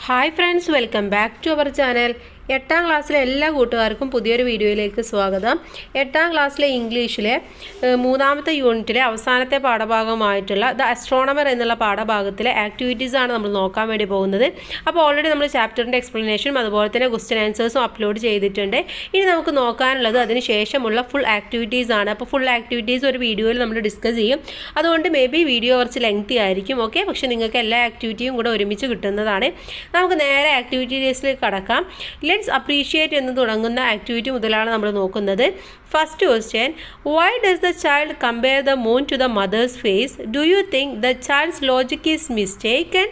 Hi friends, welcome back to our channel. 8ാം ക്ലാസ്സിലെ എല്ലാ കൂട്ടുകാർക്കും പുതിയൊരു വീഡിയോയിലേക്ക് സ്വാഗതം. 8ാം ക്ലാസ്സിലെ ഇംഗ്ലീഷിലെ 3ാമത്തെ യൂണിറ്റിലെ അവസാനത്തെ പാഠഭാഗമായിട്ടുള്ള ദ അസ്ട്രോണമർ എന്നുള്ള പാഠഭാഗത്തിലെ ആക്ടിവിറ്റീസാണ് നമ്മൾ നോക്കാൻ വേണ്ടി പോകുന്നത്. അപ്പോൾ ഓൾറെഡി നമ്മൾ ചാപ്റ്ററിൻ്റെ എക്സ്പ്ലനേഷനും അതുപോലെ തന്നെ ക്വസ്റ്റ്യൻ ആൻസേഴ്സും അപ്ലോഡ് ചെയ്തിട്ടുണ്ട്. ഇനി നമുക്ക് നോക്കാനുള്ളത് അതിന് ശേഷമുള്ള ഫുൾ ആക്ടിവിറ്റീസാണ്. അപ്പോൾ ഫുൾ ആക്ടിവിറ്റീസ് ഒരു വീഡിയോയിൽ നമ്മൾ ഡിസ്കസ് ചെയ്യും. അതുകൊണ്ട് മേ ബി വീഡിയോ കുറച്ച് ലെങ്തി ആയിരിക്കും. ഓക്കെ, പക്ഷേ നിങ്ങൾക്ക് എല്ലാ ആക്ടിവിറ്റിയും കൂടെ ഒരുമിച്ച് കിട്ടുന്നതാണ്. നമുക്ക് നേരെ ആക്ടിവിറ്റീസിലേക്ക് കടക്കാം. ലെറ്റ്സ് അപ്രീഷിയേറ്റ് എന്ന് തുടങ്ങുന്ന ആക്ടിവിറ്റി മുതലാണ് നമ്മൾ നോക്കുന്നത്. First question, why does the child compare the moon to the mother's face? Do you think the child's logic is mistaken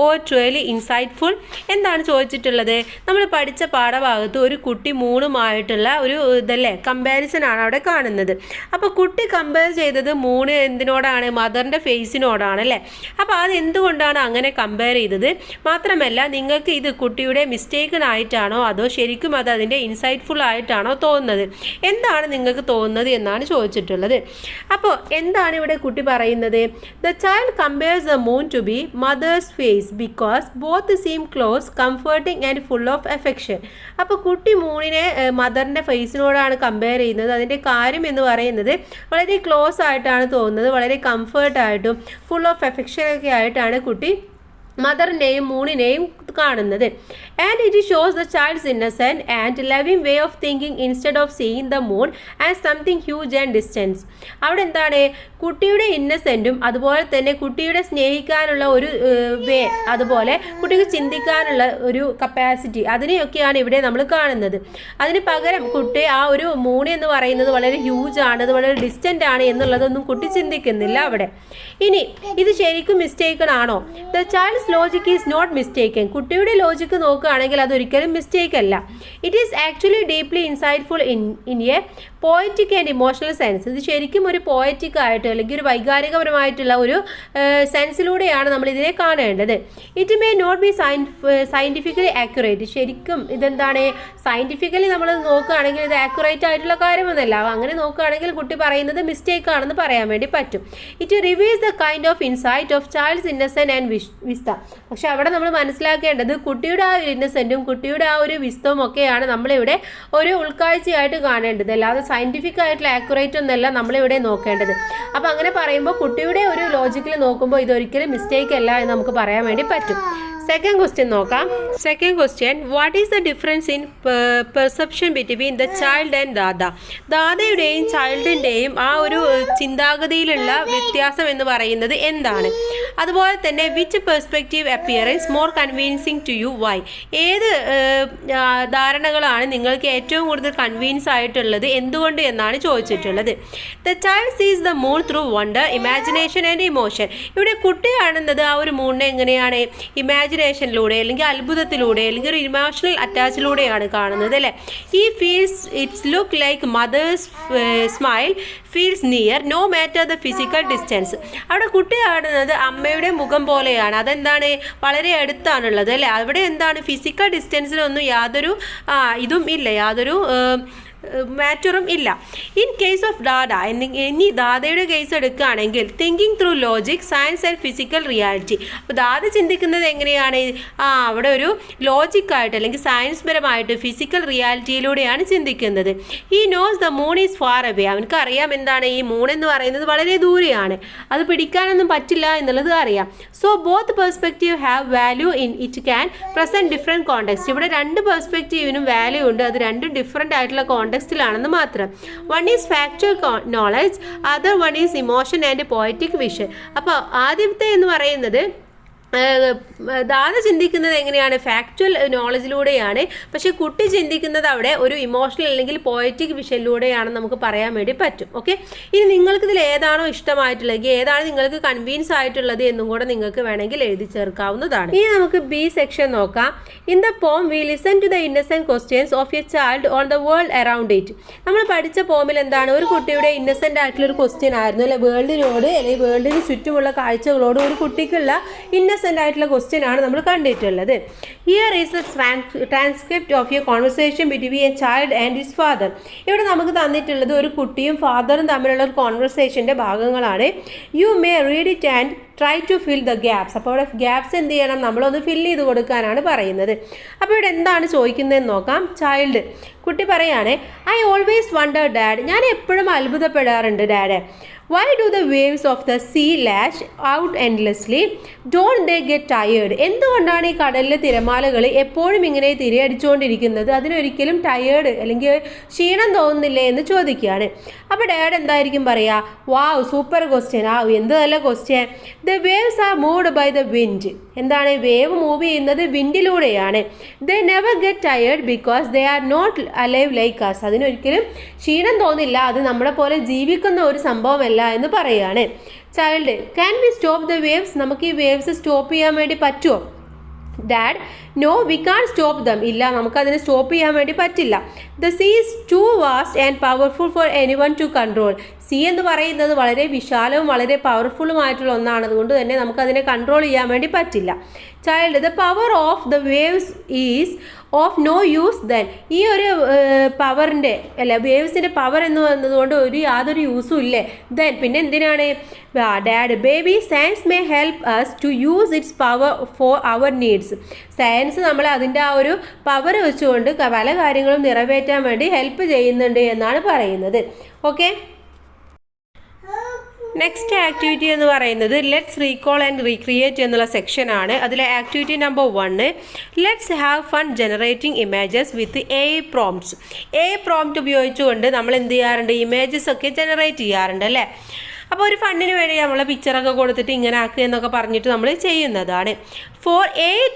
or truly insightful? എന്താണ് ചോദിച്ചിട്ടുള്ളത്? നമ്മൾ പഠിച്ച പാഠഭാഗത്ത് ഒരു കുട്ടി മൂണുമായിട്ടുള്ള ഒരു ഇതല്ലേ കമ്പാരിസൺ ആണ് അവിടെ കാണുന്നത്. അപ്പോൾ കുട്ടി കമ്പയർ ചെയ്തത് മൂണ് എന്തിനോടാണ്? മദറിൻ്റെ ഫേസിനോടാണ് അല്ലേ. അപ്പോൾ അത് എന്തുകൊണ്ടാണ് അങ്ങനെ കമ്പയർ ചെയ്തത്? മാത്രമല്ല, നിങ്ങൾക്ക് ഇത് കുട്ടിയുടെ മിസ്റ്റേക്കനായിട്ടാണോ അതോ ശരിക്കും അത് അതിൻ്റെ ഇൻസൈറ്റ്ഫുൾ ആയിട്ടാണോ തോന്നുന്നത്? എന്താണ് നിങ്ങൾക്ക് തോന്നുന്നത് എന്നാണ് ചോദിച്ചിട്ടുള്ളത്. അപ്പോൾ എന്താണ് ഇവിടെ കുട്ടി പറയുന്നത്? The child compares the moon to be mother's face because both seem close, comforting and full of affection. അപ്പോൾ കുട്ടി മൂണിനെ മദറിൻ്റെ ഫേസിനോടാണ് കമ്പയർ ചെയ്യുന്നത്. അതിൻ്റെ കാര്യം എന്ന് പറയുന്നത് വളരെ ക്ലോസ് ആയിട്ടാണ് തോന്നുന്നത്, വളരെ കംഫർട്ടായിട്ടും ഫുൾ ഓഫ് എഫെക്ഷനൊക്കെ ആയിട്ടാണ് കുട്ടി മദറിനെയും മൂണിനെയും കാണുന്നത്. And it shows the child's innocent and loving way of thinking instead of seeing the moon as something huge and distance. അവിടെ എന്താണ്? കുട്ടിയുടെ ഇന്നസെൻറ്റും അതുപോലെ തന്നെ കുട്ടിയുടെ സ്നേഹിക്കാനുള്ള ഒരു വേ, അതുപോലെ കുട്ടിക്ക് ചിന്തിക്കാനുള്ള ഒരു കപ്പാസിറ്റി, അതിനെയൊക്കെയാണ് ഇവിടെ നമ്മൾ കാണുന്നത്. അതിന് പകരം കുട്ടി ആ ഒരു മൂൺ എന്ന് പറയുന്നത് വളരെ ഹ്യൂജ് ആണ്, അത് വളരെ ഡിസ്റ്റൻ്റ് ആണ് എന്നുള്ളതൊന്നും കുട്ടി ചിന്തിക്കുന്നില്ല അവിടെ. ഇനി ഇത് ശരിക്കും മിസ്റ്റേക്കൺ ആണോ? The child's logic is not mistaken. കുട്ടിയുടെ ലോജിക്ക് നോക്കുകയാണെങ്കിൽ അതൊരിക്കലും മിസ്റ്റേക്ക് അല്ല. It is actually deeply insightful in a poetic and emotional sense. ഇത് ശരിക്കും ഒരു പോയറ്റിക് ആയിട്ട് അല്ലെങ്കിൽ ഒരു വൈകാരികപരമായിട്ടുള്ള ഒരു സെൻസിലൂടെയാണ് നമ്മൾ ഇതിനെ കാണേണ്ടത്. It may not be scientifically accurate. ശരിക്കും ഇതെന്താണ്? സയൻറ്റിഫിക്കലി നമ്മൾ നോക്കുകയാണെങ്കിൽ ഇത് ആക്യുറേറ്റ് ആയിട്ടുള്ള കാര്യമൊന്നുമല്ല. അങ്ങനെ നോക്കുകയാണെങ്കിൽ കുട്ടി പറയുന്നത് മിസ്റ്റേക്ക് ആണെന്ന് പറയാൻ വേണ്ടി പറ്റും. It reveals the kind of insight of child's innocent and Vista. പക്ഷെ അവിടെ നമ്മൾ മനസ്സിലാക്കേണ്ടത് കുട്ടിയുടെ ആ ഒരു ഇന്നസെൻറ്റും കുട്ടിയുടെ ആ ഒരു വിസ്തവും ഒക്കെയാണ് നമ്മളിവിടെ ഒരു ഉൾക്കാഴ്ചയായിട്ട് കാണേണ്ടത്, അല്ലാതെ സയൻറ്റിഫിക് ആയിട്ടുള്ള ആക്യുറേറ്റ് ഒന്നല്ല നമ്മളിവിടെ നോക്കേണ്ടത്. അപ്പോൾ അങ്ങനെ പറയുമ്പോൾ കുട്ടിയുടെ ഒരു ലോജിക്കിൽ നോക്കുമ്പോൾ ഇതൊരിക്കലും മിസ്റ്റേക്ക് അല്ല എന്ന് നമുക്ക് പറയാൻ വേണ്ടി പറ്റും. സെക്കൻഡ് ക്വസ്റ്റ്യൻ നോക്കാം. Second question, what is the difference in perception between the child and Dada? ദാദയുടെയും ചൈൽഡിൻ്റെയും ആ ഒരു ചിന്താഗതിയിലുള്ള വ്യത്യാസം എന്ന് പറയുന്നത് എന്താണ്? അതുപോലെ തന്നെ which perspective appearance more convincing to you? Why? ഏത് ധാരണകളാണ് നിങ്ങൾക്ക് ഏറ്റവും കൂടുതൽ കൺവീൻസ് ആയിട്ടുള്ളത്, എന്തുകൊണ്ട് എന്നാണ് ചോദിച്ചിട്ടുള്ളത്. ദ ചൈൽഡ് സീസ് the moon through wonder, imagination and emotion. ഇവിടെ കുട്ടി കാണുന്നത് ആ ഒരു മൂണിനെ എങ്ങനെയാണ്? ഇമാജിനേഷനിലൂടെ അല്ലെങ്കിൽ അത്ഭുതത്തിലൂടെ അല്ലെങ്കിൽ ഒരു ഇമോഷണൽ അറ്റാച്ചിലൂടെയാണ് കാണുന്നത് അല്ലേ. ഈ feels it's look like mother's smile feels near no matter the physical distance. അവിടെ കുട്ടി കാണുന്നത് അമ്മയുടെ മുഖം പോലെയാണ്. അതെന്താണ്? വളരെ അടുത്താണുള്ളത് അല്ലേ. അവിടെ എന്താണ്? ഫിസിക്കൽ ഡിസ്റ്റൻസിനൊന്നും യാതൊരു ഇതും ഇല്ല, യാതൊരു മാറ്ററും ഇല്ല. ഇൻ കേസ് ഓഫ് ദാദ, ഇനി ദാദയുടെ കേസ് എടുക്കുകയാണെങ്കിൽ thinking through logic, science and physical reality. അപ്പോൾ ദാദ ചിന്തിക്കുന്നത് എങ്ങനെയാണ്? അവിടെ ഒരു ലോജിക്കായിട്ട് അല്ലെങ്കിൽ സയൻസ് പരമായിട്ട് ഫിസിക്കൽ റിയാലിറ്റിയിലൂടെയാണ് ചിന്തിക്കുന്നത്. ഈ knows the moon is far away. അവനക്ക് അറിയാം എന്താണ്? ഈ മൂൺ എന്ന് പറയുന്നത് വളരെ ദൂരെയാണ്, അത് പിടിക്കാനൊന്നും പറ്റില്ല എന്നുള്ളത് അറിയാം. So both perspective have value in it can present different context. ഇവിടെ രണ്ട് പെർസ്പെക്റ്റീവിനും വാല്യൂ ഉണ്ട്, അത് രണ്ടും ഡിഫറെൻ്റ് ആയിട്ടുള്ള കോണ്ടെക്സ്റ്റിലാണെന്ന് മാത്രം. One is factual knowledge, other one is emotion and poetic vision. അപ്പോൾ ആദ്യത്തെ എന്ന് പറയുന്നത് ദാദ ചിന്തിക്കുന്നത് എങ്ങനെയാണ്? ഫാക്ച്വൽ നോളജിലൂടെയാണ്. പക്ഷേ കുട്ടി ചിന്തിക്കുന്നത് അവിടെ ഒരു ഇമോഷണൽ അല്ലെങ്കിൽ പോയറ്റിക് വിഷനിലൂടെയാണ് നമുക്ക് പറയാൻ വേണ്ടി പറ്റും. ഓക്കെ, ഇനി നിങ്ങൾക്കിതിൽ ഏതാണോ ഇഷ്ടമായിട്ടുള്ളത്, ഏതാണ് നിങ്ങൾക്ക് കൺവീൻസ് ആയിട്ടുള്ളത് എന്നും കൂടെ നിങ്ങൾക്ക് വേണമെങ്കിൽ എഴുതി ചേർക്കാവുന്നതാണ്. ഇനി നമുക്ക് ബി സെക്ഷൻ നോക്കാം. In the poem we listen to the innocent questions of a child on the world around it. നമ്മൾ പഠിച്ച പോമിൽ എന്താണ്? ഒരു കുട്ടിയുടെ ഇന്നസെന്റ് ആയിട്ടുള്ള ഒരു ക്വസ്റ്റ്യൻ ആയിരുന്നു അല്ലെ. വേൾഡിനോട് അല്ലെങ്കിൽ വേൾഡിന് ചുറ്റുമുള്ള കാഴ്ചകളോട് ഒരു കുട്ടിക്കുള്ള ഇന്നസെൻ്റ് ആയിട്ടുള്ള ക്വസ്റ്റ്യൻ ആണ് നമ്മൾ കണ്ടിട്ടുള്ളത്. Here is the transcript of A conversation between A child and his father. ഇവിടെ നമുക്ക് തന്നിട്ടുള്ളത് ഒരു കുട്ടിയും ഫാദറും തമ്മിലുള്ള ഒരു കോൺവെർസേഷൻ്റെ ഭാഗങ്ങളാണ്. You may read it and try to fill the gaps. അപ്പോൾ ഇവിടെ ഗ്യാപ്സ് എന്ത് ചെയ്യണം, നമ്മളൊന്ന് ഫില്ല് ചെയ്ത് കൊടുക്കാനാണ് പറയുന്നത്. അപ്പോൾ ഇവിടെ എന്താണ് ചോദിക്കുന്നതെന്ന് നോക്കാം. ചൈൽഡ്, കുട്ടി പറയാണ്, ഐ ഓൾവേസ് വണ്ടർ ഡാഡ്, ഞാൻ എപ്പോഴും അത്ഭുതപ്പെടാറുണ്ട് dad. Why do the waves of the sea lash out endlessly? Don't they get tired? എന്തുകൊണ്ടാണ് ഈ കടലിലെ തിരമാലകൾ എപ്പോഴും ഇങ്ങനെ തിരയടിച്ചുകൊണ്ടിരിക്കുന്നത്? അതിനൊരിക്കലും ടയേർഡ് അല്ലെങ്കിൽ ക്ഷീണം തോന്നുന്നില്ലേ എന്ന് ചോദിക്കുകയാണ്. അപ്പോൾ ഡാഡ് എന്തായിരിക്കും പറയുക? വാവ്, സൂപ്പർ ക്വസ്റ്റ്യൻ, എന്ത് നല്ല question. The waves are moved by the wind. എന്താണ് വേവ് മൂവ് ചെയ്യുന്നത്? വിൻഡിലൂടെയാണ്. They never get tired because they are not alive like us. അതിനൊരിക്കലും ക്ഷീണം തോന്നില്ല, അത് നമ്മളെ പോലെ ജീവിക്കുന്ന ഒരു സംഭവമല്ല എന്ന് പറയാണ്. Child, can we stop the waves? നമുക്ക് ഈ വേവ്സ് സ്റ്റോപ്പ് ചെയ്യാൻ വേണ്ടി പറ്റുമോ? Dad, no we can't stop them. ഇല്ല, നമുക്കതിനെ സ്റ്റോപ്പ് ചെയ്യാൻ വേണ്ടി പറ്റില്ല. The sea is too vast and powerful for anyone to control. Sea എന്ന് പറയുന്നത് വളരെ വിശാലവും വളരെ പവർഫുള്ളുമായിട്ടുള്ള ഒന്നാണ്, അതുകൊണ്ട് തന്നെ നമുക്കതിനെ കൺട്രോൾ ചെയ്യാൻ വേണ്ടി പറ്റില്ല. Child, the power of the waves is of no use then. ഈ ഒരു പവറിൻ്റെ അല്ല വേവ്സിൻ്റെ പവർ എന്ന് വന്നതുകൊണ്ട് യാതൊരു യൂസും ഇല്ലേ? ദെൻ പിന്നെ എന്തിനാണ്? Dad, baby, science may help us to use its power for our needs. Science നമ്മളെ അതിൻ്റെ ആ ഒരു പവർ വെച്ചുകൊണ്ട് പല കാര്യങ്ങളും നിറവേറ്റാൻ വേണ്ടി ഹെൽപ്പ് ചെയ്യുന്നുണ്ട് എന്നാണ് പറയുന്നത്. ഓക്കെ, നെക്സ്റ്റ് ആക്ടിവിറ്റി എന്ന് പറയുന്നത് ലെറ്റ്സ് റീകോൾ ആൻഡ് റീക്രിയേറ്റ് എന്നുള്ള സെക്ഷനാണ്. അതിലെ activity number 1, let's have fun generating images with AI പ്രോംപ്റ്റ്സ്. AI prompt ഉപയോഗിച്ചുകൊണ്ട് നമ്മൾ എന്ത് ചെയ്യാറുണ്ട്? ഇമേജസ് ഒക്കെ ജനറേറ്റ് ചെയ്യാറുണ്ട് അല്ലേ? അപ്പോൾ ഒരു ഫണ്ടിന് വേണ്ടി നമ്മൾ പിക്ചറൊക്കെ കൊടുത്തിട്ട് ഇങ്ങനെ ആക്കുക എന്നൊക്കെ പറഞ്ഞിട്ട് നമ്മൾ ചെയ്യുന്നതാണ്. For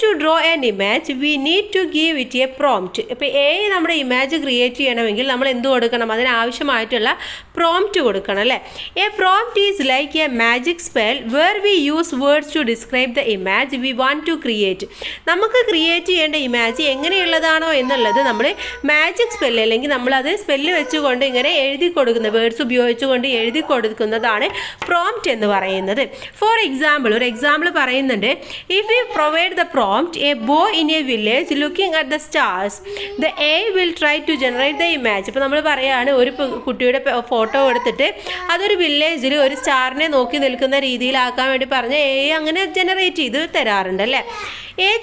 to draw an image we need to give it a prompt. ഇപ്പോൾ നമ്മുടെ ഇമേജ് ക്രിയേറ്റ് ചെയ്യണമെങ്കിൽ നമ്മൾ എന്ത് കൊടുക്കണം? അതിനാവശ്യമായിട്ടുള്ള പ്രോംപ്റ്റ് കൊടുക്കണം അല്ലേ? A prompt is like a magic spell where we use words to describe the image we want to create. നമുക്ക് ക്രിയേറ്റ് ചെയ്യേണ്ട ഇമേജ് എങ്ങനെയുള്ളതാണോ എന്നുള്ളത് നമ്മൾ മാജിക് സ്പെല്ല് അല്ലെങ്കിൽ നമ്മളത് സ്പെല്ല് വെച്ചുകൊണ്ട് ഇങ്ങനെ എഴുതി കൊടുക്കുന്ന വേർഡ്സ് ഉപയോഗിച്ചുകൊണ്ട് എഴുതി കൊടുക്കുന്നതാണ് പ്രോംപ്റ്റ് എന്ന് പറയുന്നത്. ഫോർ എക്സാമ്പിൾ, ഒരു എക്സാമ്പിൾ പറയുന്നുണ്ട്. If you provide the prompt a boy in a village looking at the stars the AI will try to generate the image. ഇപ്പോൾ നമ്മൾ പറയുകയാണ് ഒരു കുട്ടിയുടെ ഫോട്ടോ എടുത്തിട്ട് അതൊരു വില്ലേജിൽ ഒരു സ്റ്റാറിനെ നോക്കി നിൽക്കുന്ന രീതിയിലാക്കാൻ വേണ്ടി പറഞ്ഞ് AI അങ്ങനെ ജനറേറ്റ് ചെയ്ത് തരാറുണ്ട് അല്ലേ?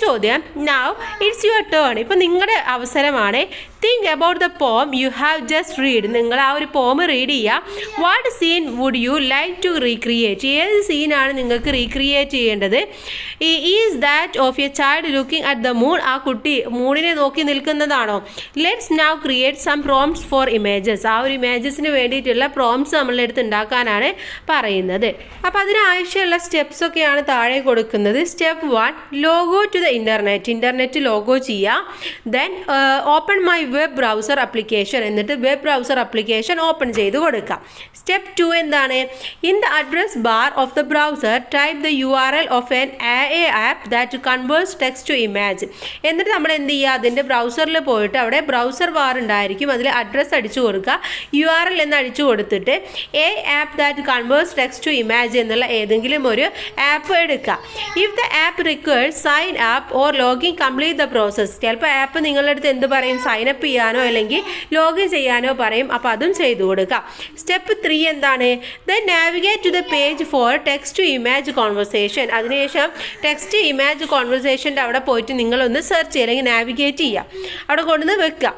ചോദ്യം, നൗ ഇറ്റ്സ് യുവർ ടേൺ. ഇപ്പം നിങ്ങളുടെ അവസരമാണ്. Think about the poem you have just read. നിങ്ങൾ ആ ഒരു പോം റീഡ് ചെയ്യുക. What scene would you like to recreate? ഏത് സീനാണ് നിങ്ങൾക്ക് റീക്രിയേറ്റ് ചെയ്യേണ്ടത്? Is that of a child looking at the moon. ആ കുട്ടി മൂണിനെ നോക്കി നിൽക്കുന്നതാണോ? Let's now create some prompts for images. ആ ഒരു ഇമേജസിന് വേണ്ടിയിട്ടുള്ള പ്രോംപ്റ്റ്സ് നമ്മളുടെ അടുത്ത് ഉണ്ടാക്കാനാണ് പറയുന്നത്. അപ്പോൾ അതിനാവശ്യമുള്ള സ്റ്റെപ്സ് ഒക്കെയാണ് താഴെ കൊടുക്കുന്നത്. Step 1, log on to the internet log on ചെയ്യുക. Then open my web browser application. എന്നിട്ട് വെബ് ബ്രൗസർ ആപ്ലിക്കേഷൻ ഓപ്പൺ ചെയ്ത് കൊടുക്കുക. സ്റ്റെപ്പ് 2 എന്താണ്? In the address bar of the browser type the URL of an AI app that converts text to image. എന്നിട്ട് നമ്മൾ എന്ത് ചെയ്യുക? അതിൻ്റെ ബ്രൗസറിൽ പോയിട്ട് അവിടെ ബ്രൗസർ ബാർ ഉണ്ടായിരിക്കും, അതിൽ അഡ്രസ്സ് അടിച്ചു കൊടുക്കുക. URL എന്ന് അടിച്ചു കൊടുത്തിട്ട് AI app that converts text to image എന്നുള്ള ഏതെങ്കിലും ഒരു ആപ്പ് എടുക്കുക. If the app requires sign up or login complete the process. ചിലപ്പോൾ ആപ്പ് നിങ്ങളുടെ അടുത്ത് എന്ത് പറയും? സൈനപ്പ് ചെയ്യാനോ അല്ലെങ്കിൽ ലോഗിൻ ചെയ്യാനോ പറയും. അപ്പോൾ അതും ചെയ്തു കൊടുക്കുക. സ്റ്റെപ്പ് 3 എന്താണ്? Then navigate to the page for text to image conversation. അതിനുശേഷം ടെക്സ്റ്റ് ഇമേജ് കോൺവെർസേഷൻ്റെ അവിടെ പോയിട്ട് നിങ്ങളൊന്ന് സെർച്ച് ചെയ്യുക അല്ലെങ്കിൽ നാവിഗേറ്റ് ചെയ്യുക, അവിടെ കൊണ്ടുവന്ന് വെക്കുക.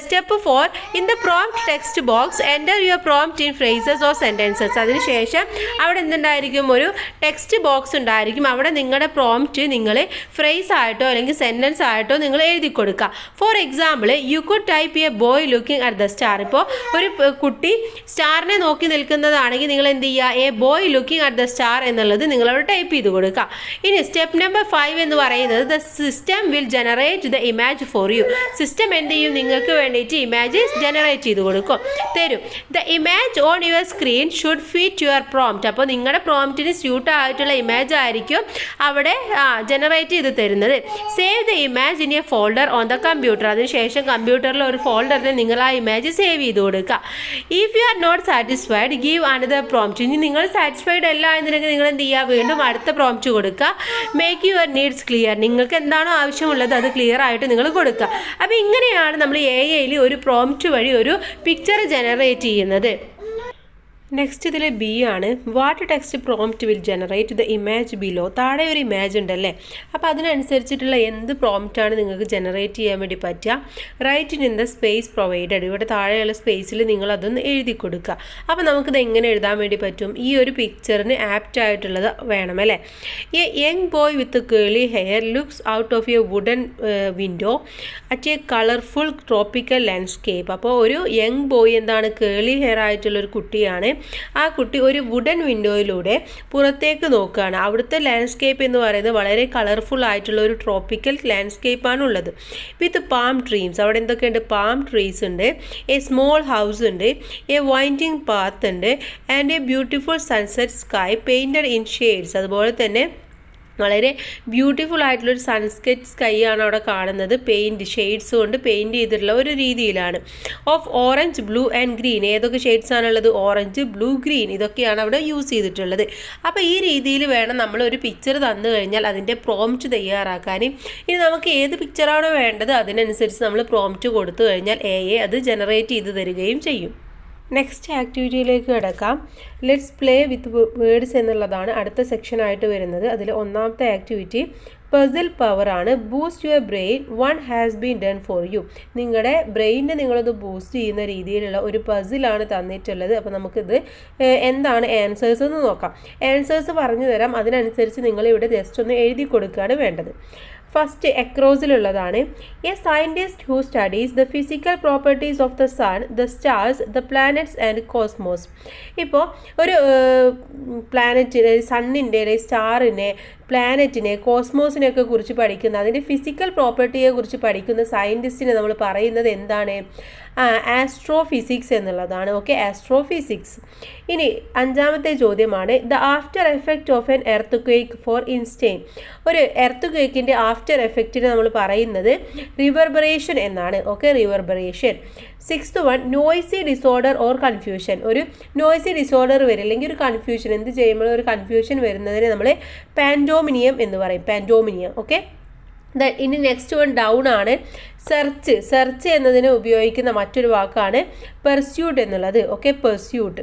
Step 4, in the prompt text box enter your prompt in phrases or sentences. അതിനുശേഷം അവിടെ എന്തുണ്ടായിരിക്കും? ഒരു ടെക്സ്റ്റ് ബോക്സ് ഉണ്ടായിരിക്കും. അവിടെ നിങ്ങളുടെ പ്രോംപ്റ്റ് നിങ്ങൾ ഫ്രേസ് ആയിട്ടോ അല്ലെങ്കിൽ സെൻറ്റൻസ് ആയിട്ടോ നിങ്ങൾ എഴുതി കൊടുക്കുക. For example, you could type A boy looking at the star. ഇപ്പോൾ ഒരു കുട്ടി സ്റ്റാറിനെ നോക്കി നിൽക്കുന്നതാണെങ്കിൽ നിങ്ങൾ എന്ത് ചെയ്യുക? A boy looking at the star എന്നുള്ളത് നിങ്ങളവിടെ ടൈപ്പ് ചെയ്ത് കൊടുക്കുക. ഇനി സ്റ്റെപ്പ് നമ്പർ 5 എന്ന് പറയുന്നത് the system will generate the image for you. System എന്ത് ചെയ്യും? നിങ്ങൾക്ക് വേണ്ടിയിട്ട് ഇമേജ് ജനറേറ്റ് ചെയ്ത് കൊടുക്കും, തരും. The image on your screen should fit your prompt. അപ്പോൾ നിങ്ങളുടെ പ്രോംപ്റ്റിന് സ്യൂട്ട് ആയിട്ടുള്ള ഇമേജ് ആയിരിക്കും അവിടെ ജനറേറ്റ് ചെയ്ത് ചെയ്ത് തരുന്നത്. Save the image in A folder on the computer. അതിനുശേഷം കമ്പ്യൂട്ടറിൽ ഒരു ഫോൾഡറിൽ നിങ്ങൾ ആ ഇമേജ് സേവ് ചെയ്ത് കൊടുക്കുക. If you are not satisfied give another prompt. ഇനി നിങ്ങൾ സാറ്റിസ്ഫൈഡ് അല്ല എന്നുണ്ടെങ്കിൽ നിങ്ങൾ എന്ത് ചെയ്യുക, വീണ്ടും അടുത്ത പ്രോംപ്റ്റ് കൊടുക്കുക. Make your needs clear. നിങ്ങൾക്ക് എന്താണോ ആവശ്യമുള്ളത് അത് ക്ലിയർ ആയിട്ട് നിങ്ങൾ കൊടുക്കുക. അപ്പോൾ ഇങ്ങനെയാണ് നമ്മൾ AI ഒരു പ്രോംപ്റ്റ് വഴി ഒരു പിക്ചർ ജനറേറ്റ് ചെയ്യുന്നത്. നെക്സ്റ്റ് ഇതിൽ ബി ആണ്. What text prompt will generate the image below. താഴെ ഒരു ഇമേജ് ഉണ്ടല്ലേ, അപ്പോൾ അതിനനുസരിച്ചിട്ടുള്ള എന്ത് പ്രോംപ്റ്റാണ് നിങ്ങൾക്ക് ജനറേറ്റ് ചെയ്യാൻ വേണ്ടി പറ്റുക. Write in the space provided. ഇവിടെ താഴെയുള്ള സ്പേസിൽ നിങ്ങൾ അതൊന്ന് എഴുതി കൊടുക്കുക. അപ്പോൾ നമുക്കിത് എങ്ങനെ എഴുതാൻ വേണ്ടി പറ്റും, ഈ ഒരു പിക്ചറിന് ആപ്റ്റ് ആയിട്ടുള്ളത് വേണം അല്ലേ. A young boy with curly hair looks out of a wooden window at a colourful tropical landscape. അപ്പോൾ ഒരു യങ് ബോയ് എന്താണ്, കേളി ഹെയർ ആയിട്ടുള്ളൊരു കുട്ടിയാണ്. ആ കുട്ടി ഒരു വുഡൻ വിൻഡോയിലൂടെ പുറത്തേക്ക് നോക്കുകയാണ്. അവിടുത്തെ ലാൻഡ്സ്കേപ്പ് എന്ന് പറയുന്നത് വളരെ കളർഫുൾ ആയിട്ടുള്ള ഒരു ട്രോപ്പിക്കൽ ലാൻഡ്സ്കേപ്പാണ് ഉള്ളത്. വിത്ത് പാം ട്രീസ്. അവിടെ എന്തൊക്കെയുണ്ട്, പാം ട്രീസ് ഉണ്ട്, എ സ്മോൾ ഹൗസ് ഉണ്ട്, എ വൈൻഡിങ് പാത്ത് ഉണ്ട്, and A beautiful sunset sky painted in shades. അതുപോലെ തന്നെ വളരെ ബ്യൂട്ടിഫുൾ ആയിട്ടുള്ളൊരു സൺസെറ്റ് സ്കൈ ആണ് അവിടെ കാണുന്നത്. പെയിൻറ്റ് ഷെയ്ഡ്സ് കൊണ്ട് പെയിൻറ്റ് ചെയ്തിട്ടുള്ള ഒരു രീതിയിലാണ്. Of orange blue and green. ഏതൊക്കെ ഷെയ്ഡ്സ് ആണുള്ളത്, ഓറഞ്ച് ബ്ലൂ ഗ്രീൻ, ഇതൊക്കെയാണ് അവിടെ യൂസ് ചെയ്തിട്ടുള്ളത്. അപ്പോൾ ഈ രീതിയിൽ വേണം നമ്മൾ ഒരു പിക്ചർ തന്നു കഴിഞ്ഞാൽ അതിൻ്റെ പ്രോംപ്റ്റ് തയ്യാറാക്കാൻ. ഇനി നമുക്ക് ഏത് പിക്ചറാണോ വേണ്ടത് അതിനനുസരിച്ച് നമ്മൾ പ്രോംപ്റ്റ് കൊടുത്തു കഴിഞ്ഞാൽ AI അത് ജനറേറ്റ് ചെയ്ത് തരികയും ചെയ്യും. നെക്സ്റ്റ് ആക്ടിവിറ്റിയിലേക്ക് കിടക്കാം. ലെറ്റ്സ് പ്ലേ വിത്ത് വേർഡ്സ് എന്നുള്ളതാണ് അടുത്ത സെക്ഷനായിട്ട് വരുന്നത്. അതിൽ ഒന്നാമത്തെ ആക്ടിവിറ്റി പസിൽ പവർ ആണ്. Boost your brain, one has been done for you. നിങ്ങളുടെ ബ്രെയിനിനെ നിങ്ങളത് ബൂസ്റ്റ് ചെയ്യുന്ന രീതിയിലുള്ള ഒരു പസിലാണ് തന്നിട്ടുള്ളത്. അപ്പോൾ നമുക്കിത് എന്താണ് ആൻസേഴ്സ് എന്ന് നോക്കാം. ആൻസേഴ്സ് പറഞ്ഞു തരാം, അതിനനുസരിച്ച് നിങ്ങളിവിടെ ജസ്റ്റ് ഒന്ന് എഴുതി കൊടുക്കുകയാണ് വേണ്ടത്. ഫസ്റ്റ് എക്രോസിലുള്ളതാണ്. A scientist who studies the physical properties of the sun, the stars, the planets and cosmos. ഇപ്പോൾ ഒരു പ്ലാനറ്റിനെ, സണ്ണിൻ്റെ, സ്റ്റാറിനെ, പ്ലാനറ്റിനെ, കോസ്മോസിനെയൊക്കെ കുറിച്ച് പഠിക്കുന്ന, അതിൻ്റെ ഫിസിക്കൽ പ്രോപ്പർട്ടിയെ കുറിച്ച് പഠിക്കുന്ന സയൻറ്റിസ്റ്റിനെ നമ്മൾ പറയുന്നത് എന്താണ്, ആസ്ട്രോഫിസിക്സ് എന്നുള്ളതാണ്. Okay, astrophysics. ഇനി അഞ്ചാമത്തെ ചോദ്യമാണ് the after effect of an earthquake for instance. ഒരു എർത്ത് ക്വേക്കിൻ്റെ ആഫ്റ്റർ എഫക്റ്റിന് നമ്മൾ പറയുന്നത് റിവർബറേഷൻ എന്നാണ്. Okay, reverberation. Sixth one noisy disorder or confusion. ഒരു നോയ്സി ഡിസോർഡർ വരും, അല്ലെങ്കിൽ ഒരു കൺഫ്യൂഷൻ, എന്ത് ചെയ്യുമ്പോൾ ഒരു കൺഫ്യൂഷൻ വരുന്നതിനെ നമ്മൾ പാൻഡോമിനിയം എന്ന് പറയും, പാൻഡോമിനിയം. ഓക്കെ, ഇനി നെക്സ്റ്റ് വൺ ഡൗൺ ആണ്. സെർച്ച് എന്നതിന് ഉപയോഗിക്കുന്ന മറ്റൊരു വാക്കാണ് പെർസ്യൂട്ട് എന്നുള്ളത്. Okay, pursuit.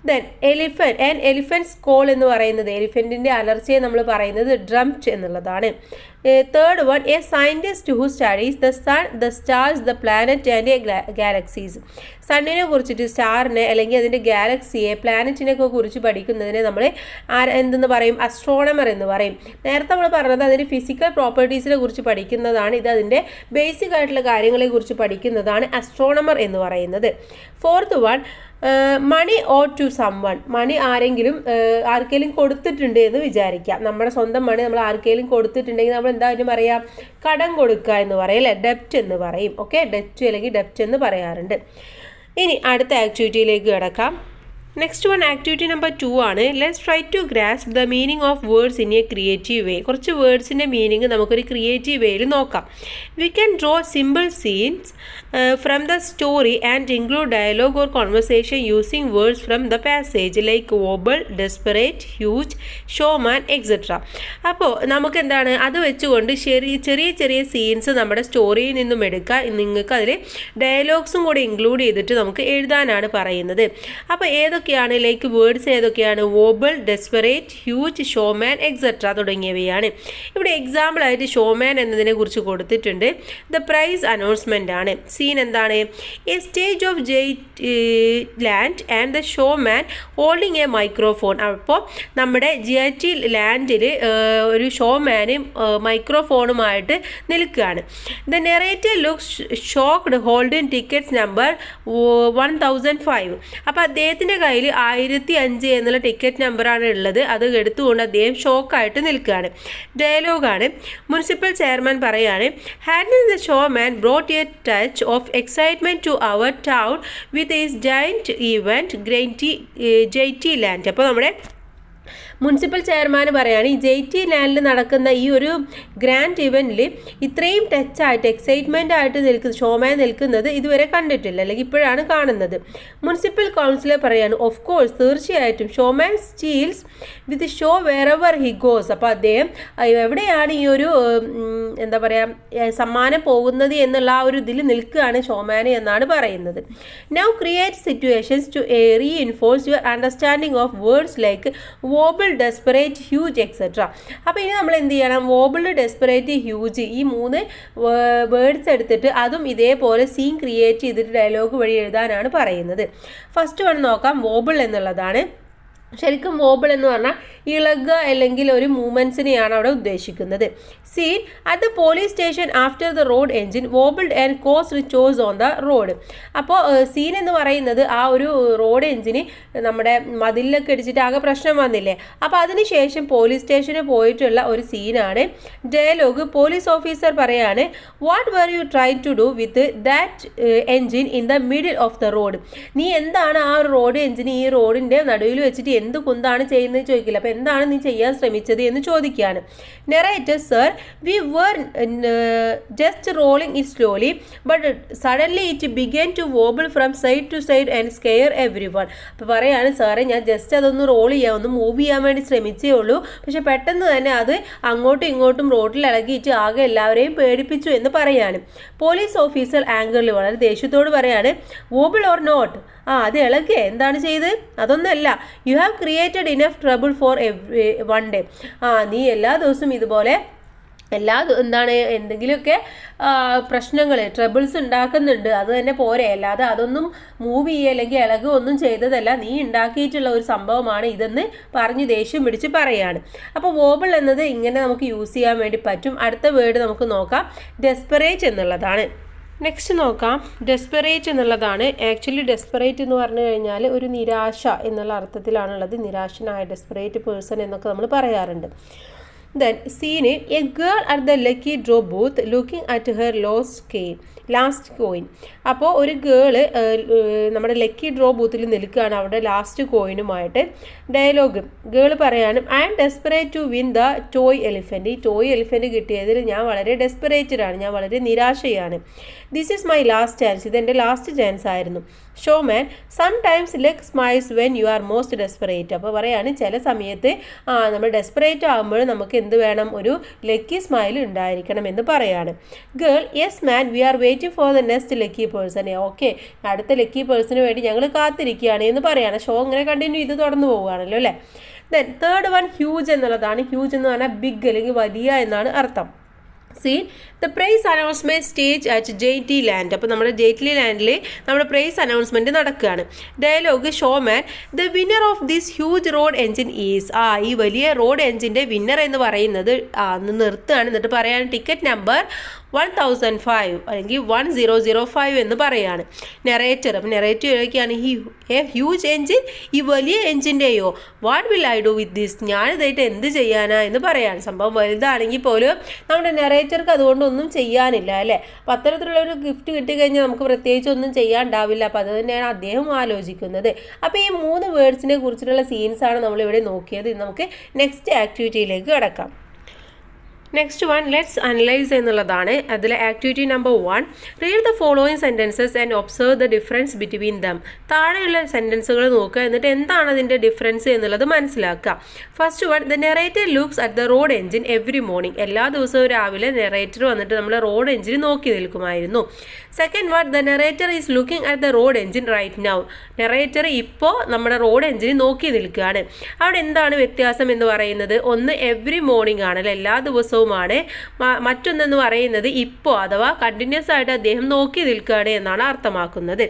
Then elephant and elephants call എന്ന് പറയുന്നത്, എലിഫൻറ്റിൻ്റെ അലർച്ചയെ നമ്മൾ പറയുന്നത് ഡ്രംറ്റ് എന്നുള്ളതാണ്. Third one a scientist who studies the sun, the stars, the planet and a galaxies. സണ്ണിനെ കുറിച്ചിട്ട്, സ്റ്റാറിനെ അല്ലെങ്കിൽ അതിൻ്റെ ഗാലക്സിയെ, പ്ലാനറ്റിനെയൊക്കെ കുറിച്ച് പഠിക്കുന്നതിനെ നമ്മൾ എന്തെന്ന് പറയും, അസ്ട്രോണമർ എന്ന് പറയും. നേരത്തെ നമ്മൾ പറഞ്ഞത് അതിൻ്റെ ഫിസിക്കൽ പ്രോപ്പർട്ടീസിനെ കുറിച്ച് പഠിക്കുന്നതാണ്. ഇത് അതിൻ്റെ ബേസിക് ആയിട്ടുള്ള കാര്യങ്ങളെ കുറിച്ച് പഠിക്കുന്നതാണ് അസ്ട്രോണമർ എന്ന് പറയുന്നത്. Fourth one money owed to someone. Money ആർക്കെങ്കിലും കൊടുത്തിട്ടുണ്ട് എന്ന് വിചാരിക്കാം. നമ്മുടെ സ്വന്തം മണി നമ്മൾ ആർക്കെങ്കിലും കൊടുത്തിട്ടുണ്ടെങ്കിൽ നമ്മൾ എന്തായാലും പറയാം, കടം കൊടുക്കുക എന്ന് പറയും അല്ലേ, ഡെപ്റ്റ് എന്ന് പറയും. ഓക്കെ, ഡെപ്റ്റ് അല്ലെങ്കിൽ ഡെപ്റ്റ് എന്ന് പറയാറുണ്ട്. ഇനി അടുത്ത ആക്ടിവിറ്റിയിലേക്ക് കിടക്കാം. നെക്സ്റ്റ് വൺ ആക്ടിവിറ്റി നമ്പർ 2 ആണ്. Let's try to grasp the meaning of words in a creative way. കുറച്ച് വേർഡ്സിൻ്റെ മീനിങ് നമുക്കൊരു ക്രിയേറ്റീവ് വേയിൽ നോക്കാം. We can draw simple scenes from the story and include dialogue or conversation using words from the passage like wobble, desperate, huge, showman etcetera. അപ്പോൾ നമുക്ക് എന്താണ്, അത് വെച്ചുകൊണ്ട് ചെറിയ ചെറിയ സീൻസ് നമ്മുടെ സ്റ്റോറിയിൽ നിന്നും എടുക്കുക. നിങ്ങൾക്ക് അതിൽ ഡയലോഗ്സും കൂടി ഇൻക്ലൂഡ് ചെയ്തിട്ട് നമുക്ക് എഴുതാനാണ് പറയുന്നത്. അപ്പോൾ ഏതൊക്കെയാണ് ലൈക്ക് വേർഡ്സ് ഏതൊക്കെയാണ്, wobble, desperate, huge, showman etcetera തുടങ്ങിയവയാണ്. ഇവിടെ എക്സാമ്പിളായിട്ട് ഷോമാൻ എന്നതിനെ കുറിച്ച് കൊടുത്തിട്ടുണ്ട്. ദ പ്രൈസ് അനൗൺസ്മെൻ്റ് ആണ്. സീൻ എന്താണ്, A stage of land and the showman holding A microphone. അപ്പോൾ നമ്മുടെ GIT ലാൻഡിൽ ഒരു ഷോമാനും മൈക്രോഫോണുമായിട്ട് നിൽക്കുകയാണ്. The narrator looks shocked holding tickets number 1005. അപ്പോൾ അദ്ദേഹത്തിൻ്റെ കയ്യിൽ 1005 എന്നുള്ള ടിക്കറ്റ് നമ്പറാണ് ഉള്ളത്. അത് എടുത്തുകൊണ്ട് അദ്ദേഹം ഷോക്കായിട്ട് നിൽക്കുകയാണ്. ഡയലോഗാണ്. മുനിസിപ്പൽ ചെയർമാൻ പറയാണ്, handle the showman brought a touch of excitement to our town with his giant event JT land. അപ്പോൾ നമ്മുടെ മുനിസിപ്പൽ ചെയർമാൻ പറയാണ് ഈ JT ലാൻഡിൽ നടക്കുന്ന ഈ ഒരു ഗ്രാൻഡ് ഇവൻറ്റിൽ ഇത്രയും ടച്ചായിട്ട് എക്സൈറ്റ്മെൻ്റ് ആയിട്ട് ഷോമാൻ നിൽക്കുന്നത് ഇതുവരെ കണ്ടിട്ടില്ല, അല്ലെങ്കിൽ ഇപ്പോഴാണ് കാണുന്നത്. മുനിസിപ്പൽ കൗൺസിലർ പറയാണ് ഓഫ് കോഴ്സ് തീർച്ചയായിട്ടും showman steals with show wherever he goes. അപ്പോൾ അദ്ദേഹം എവിടെയാണ് ഈ ഒരു എന്താ പറയുക സമ്മാനം പോകുന്നത് എന്നുള്ള ആ ഒരു ഇതിൽ നിൽക്കുകയാണ് ഷോമാൻ എന്നാണ് പറയുന്നത്. Now create situations to reinforce your understanding of words like wobble, desperate, huge etcetera. അപ്പോൾ ഇനി നമ്മൾ എന്ത് ചെയ്യണം, വോബിൾ, ഡെസ്പെറേറ്റ്, ഹ്യൂജ് ഈ 3 വേർഡ്സ് എടുത്തിട്ട് അതും ഇതേപോലെ സീൻ ക്രിയേറ്റ് ചെയ്തിട്ട് ഡയലോഗ് വഴി എഴുതാനാണ് പറയുന്നത്. ഫസ്റ്റ് വൺ നോക്കാം, വോബിൾ എന്നുള്ളതാണ്. ശരിക്കും വോബിൾ എന്ന് പറഞ്ഞാൽ ഇളകുക അല്ലെങ്കിൽ ഒരു മൂവ്മെൻറ്റ്സിനെയാണ് അവിടെ ഉദ്ദേശിക്കുന്നത്. Scene at the police station after the road engine wobbled and caused chaos on the road. അപ്പോൾ സീൻ എന്ന് പറയുന്നത് ആ ഒരു റോഡ് എൻജിന് നമ്മുടെ മതിലൊക്കെ ഇടിച്ചിട്ട് ആകെ പ്രശ്നം വന്നില്ലേ, അപ്പോൾ അതിനുശേഷം പോലീസ് സ്റ്റേഷനിൽ പോയിട്ടുള്ള ഒരു സീനാണ്. ഡയലോഗ് പോലീസ് ഓഫീസർ പറയാണ് what were you try to do with that engine in the middle of the road. നീ എന്താണ് ആ ഒരു റോഡ് എൻജിൻ ഈ റോഡിൻ്റെ നടുവിൽ വെച്ചിട്ട് എന്ത് കുന്താണ് ചെയ്യുന്നത് ചോദിക്കില്ല, അപ്പോൾ എന്താണ് നീ ചെയ്യാൻ ശ്രമിച്ചത് എന്ന് ചോദിക്കുകയാണ്. Narrator sir we were just rolling it slowly but suddenly it began to wobble from side to side and scare everyone. അപ്പോൾ പറയാണ് സാറേ ഞാൻ ജസ്റ്റ് അതൊന്ന് റോൾ ചെയ്യാൻ ഒന്ന് മൂവ് ചെയ്യാൻ വേണ്ടി ശ്രമിച്ചേ ഉള്ളൂ, പക്ഷെ പെട്ടെന്ന് തന്നെ അത് അങ്ങോട്ടും ഇങ്ങോട്ടും റോഡിൽ ഇളകിയിട്ട് ആകെ എല്ലാവരെയും പേടിപ്പിച്ചു എന്ന് പറയാണ്. പോലീസ് ഓഫീസർ ആങ്കറിൽ വളരെ ദേഷ്യത്തോട് പറയാണ് വോബിൾ ഓർ നോട്ട്, അത് ഇളകെ എന്താണ് ചെയ്ത്, അതൊന്നല്ല, you have created enough trouble for one day. നീ എല്ലാ ദിവസവും ഇതുപോലെ എന്താണ് എന്തെങ്കിലുമൊക്കെ പ്രശ്നങ്ങൾ ട്രബിൾസ് ഉണ്ടാക്കുന്നുണ്ട്, അത് തന്നെ പോരെ, അല്ലാതെ അതൊന്നും മൂവ് ചെയ്യുക അല്ലെങ്കിൽ ഇളകുക ഒന്നും ചെയ്തതല്ല, നീ ഉണ്ടാക്കിയിട്ടുള്ള ഒരു സംഭവമാണ് ഇതെന്ന് പറഞ്ഞ് ദേഷ്യം പിടിച്ച് പറയാണ്. അപ്പോൾ വോബിൾ എന്നത് ഇങ്ങനെ നമുക്ക് യൂസ് ചെയ്യാൻ വേണ്ടി പറ്റും. അടുത്ത വേർഡ് നമുക്ക് നോക്കാം, ഡെസ്പെറേറ്റ് എന്നുള്ളതാണ്. നെക്സ്റ്റ് നോക്കാം, ഡെസ്പെറേറ്റ് എന്നുള്ളതാണ്. ആക്ച്വലി ഡെസ്പെറേറ്റ് എന്ന് പറഞ്ഞു കഴിഞ്ഞാൽ ഒരു നിരാശ എന്നുള്ള അർത്ഥത്തിലാണുള്ളത്. നിരാശനായ ഡെസ്പെറേറ്റ് പേഴ്സൺ എന്നൊക്കെ നമ്മൾ പറയാറുണ്ട്. Then scene a girl at the lucky draw booth looking at her last coin. അപ്പോൾ ഒരു ഗേള് നമ്മുടെ ലക്കി ഡ്രോ ബൂത്തിൽ നിൽക്കുകയാണ് അവിടെ ലാസ്റ്റ് കോയിനുമായിട്ട്. ഡയലോഗ് ഗേള് പറയാണ് I am desperate to win the toy elephant. ഈ ടോയ് എലിഫൻറ്റ് കിട്ടിയതിൽ ഞാൻ വളരെ ഡെസ്പെറേറ്റഡ് ആണ്, ഞാൻ വളരെ നിരാശയാണ്. This is my last chance, ഇതെൻ്റെ ലാസ്റ്റ് ചാൻസ് ആയിരുന്നു. Showman sometimes luck smiles when you are most desperate. അപ്പോൾ പറയാണ് ചില സമയത്ത് നമ്മൾ ഡെസ്പെറേറ്റ് ആകുമ്പോൾ നമുക്ക് എന്ത് വേണം, ഒരു ലക്കി സ്മൈൽ ഉണ്ടായിരിക്കണം എന്ന് പറയാണ്. Girl yes man V are waiting for the next lucky person. Okay അടുത്ത ലക്കി പേഴ്സണിന് വേണ്ടി ഞങ്ങൾ കാത്തിരിക്കുകയാണ് എന്ന് പറയാണ്. ഷോ ഇങ്ങനെ കണ്ടിന്യൂ ചെയ്ത് തുടർന്ന് പോവുകയാണല്ലോ അല്ലേ. ദെൻ തേർഡ് വൺ ഹ്യൂജ് എന്നുള്ളതാണ്. ഹ്യൂജ് എന്ന് പറഞ്ഞാൽ ബിഗ് അല്ലെങ്കിൽ വലിയ എന്നാണ് അർത്ഥം. Scene the price announcement stage at JT land. അപ്പോൾ നമ്മുടെ JT ലാൻഡിൽ നമ്മുടെ പ്രൈസ് അനൗൺസ്മെൻറ്റ് നടക്കുകയാണ്. Dialogue showman the winner of this huge road engine is. ഈ വലിയ റോഡ് എൻജിൻ്റെ വിന്നർ എന്ന് പറയുന്നത് നിർത്തുകയാണ്. എന്നിട്ട് പറയാണ് ടിക്കറ്റ് നമ്പർ 1005 അല്ലെങ്കിൽ 1005 എന്ന് പറയാണ്. നെറേറ്റർ ചോദിക്കുകയാണ് എ ഹ്യൂജ് എൻജിൻ, ഈ വലിയ എൻജിൻ്റെയോ, what will I do with this, ഞാനിതായിട്ട് എന്ത് ചെയ്യാനാ എന്ന് പറയാണ്. സംഭവം വലുതാണെങ്കിൽ പോലും നമ്മുടെ നെറേറ്റർക്ക് അതുകൊണ്ടൊന്നും ചെയ്യാനില്ല അല്ലേ. അപ്പം അത്തരത്തിലുള്ളൊരു ഗിഫ്റ്റ് കിട്ടിക്കഴിഞ്ഞാൽ നമുക്ക് പ്രത്യേകിച്ച് ഒന്നും ചെയ്യാനുണ്ടാവില്ല. അപ്പോൾ അത് തന്നെയാണ് അദ്ദേഹം ആലോചിക്കുന്നത്. അപ്പോൾ ഈ 3 വേർഡ്സിനെ കുറിച്ചിട്ടുള്ള സീൻസാണ് നമ്മളിവിടെ നോക്കിയത്. നമുക്ക് നെക്സ്റ്റ് ആക്ടിവിറ്റിയിലേക്ക് കിടക്കാം. നെക്സ്റ്റ് വൺ ലെറ്റ്സ് അനലൈസ് എന്നുള്ളതാണ്. അതിൽ activity number 1 read the following sentences and observe the difference between them. താഴെയുള്ള സെൻറ്റൻസുകൾ നോക്കുക, എന്നിട്ട് എന്താണ് അതിൻ്റെ ഡിഫറൻസ് എന്നുള്ളത് മനസ്സിലാക്കുക. First one the narrator looks at the road engine every morning. എല്ലാ ദിവസവും രാവിലെ നെറേറ്റർ വന്നിട്ട് നമ്മൾ റോഡ് എൻജിൻ നോക്കി നിൽക്കുമായിരുന്നു. Second one the narrator is looking at the road engine right now. Narrator ഇപ്പോൾ നമ്മുടെ റോഡ് എൻജിൻ നോക്കി നിൽക്കുകയാണ്. അവിടെ എന്താണ് വ്യത്യാസം എന്ന് പറയുന്നത്, ഒന്ന് എവറി മോർണിംഗ് ആണല്ലോ, എല്ലാ ദിവസവും ാണ്. മറ്റൊന്നെന്ന് പറയുന്നത് ഇപ്പോൾ അഥവാ കണ്ടിന്യൂസ് ആയിട്ട് അദ്ദേഹം നോക്കി നിൽക്കുകയാണ് എന്നാണ് അർത്ഥമാക്കുന്നത്.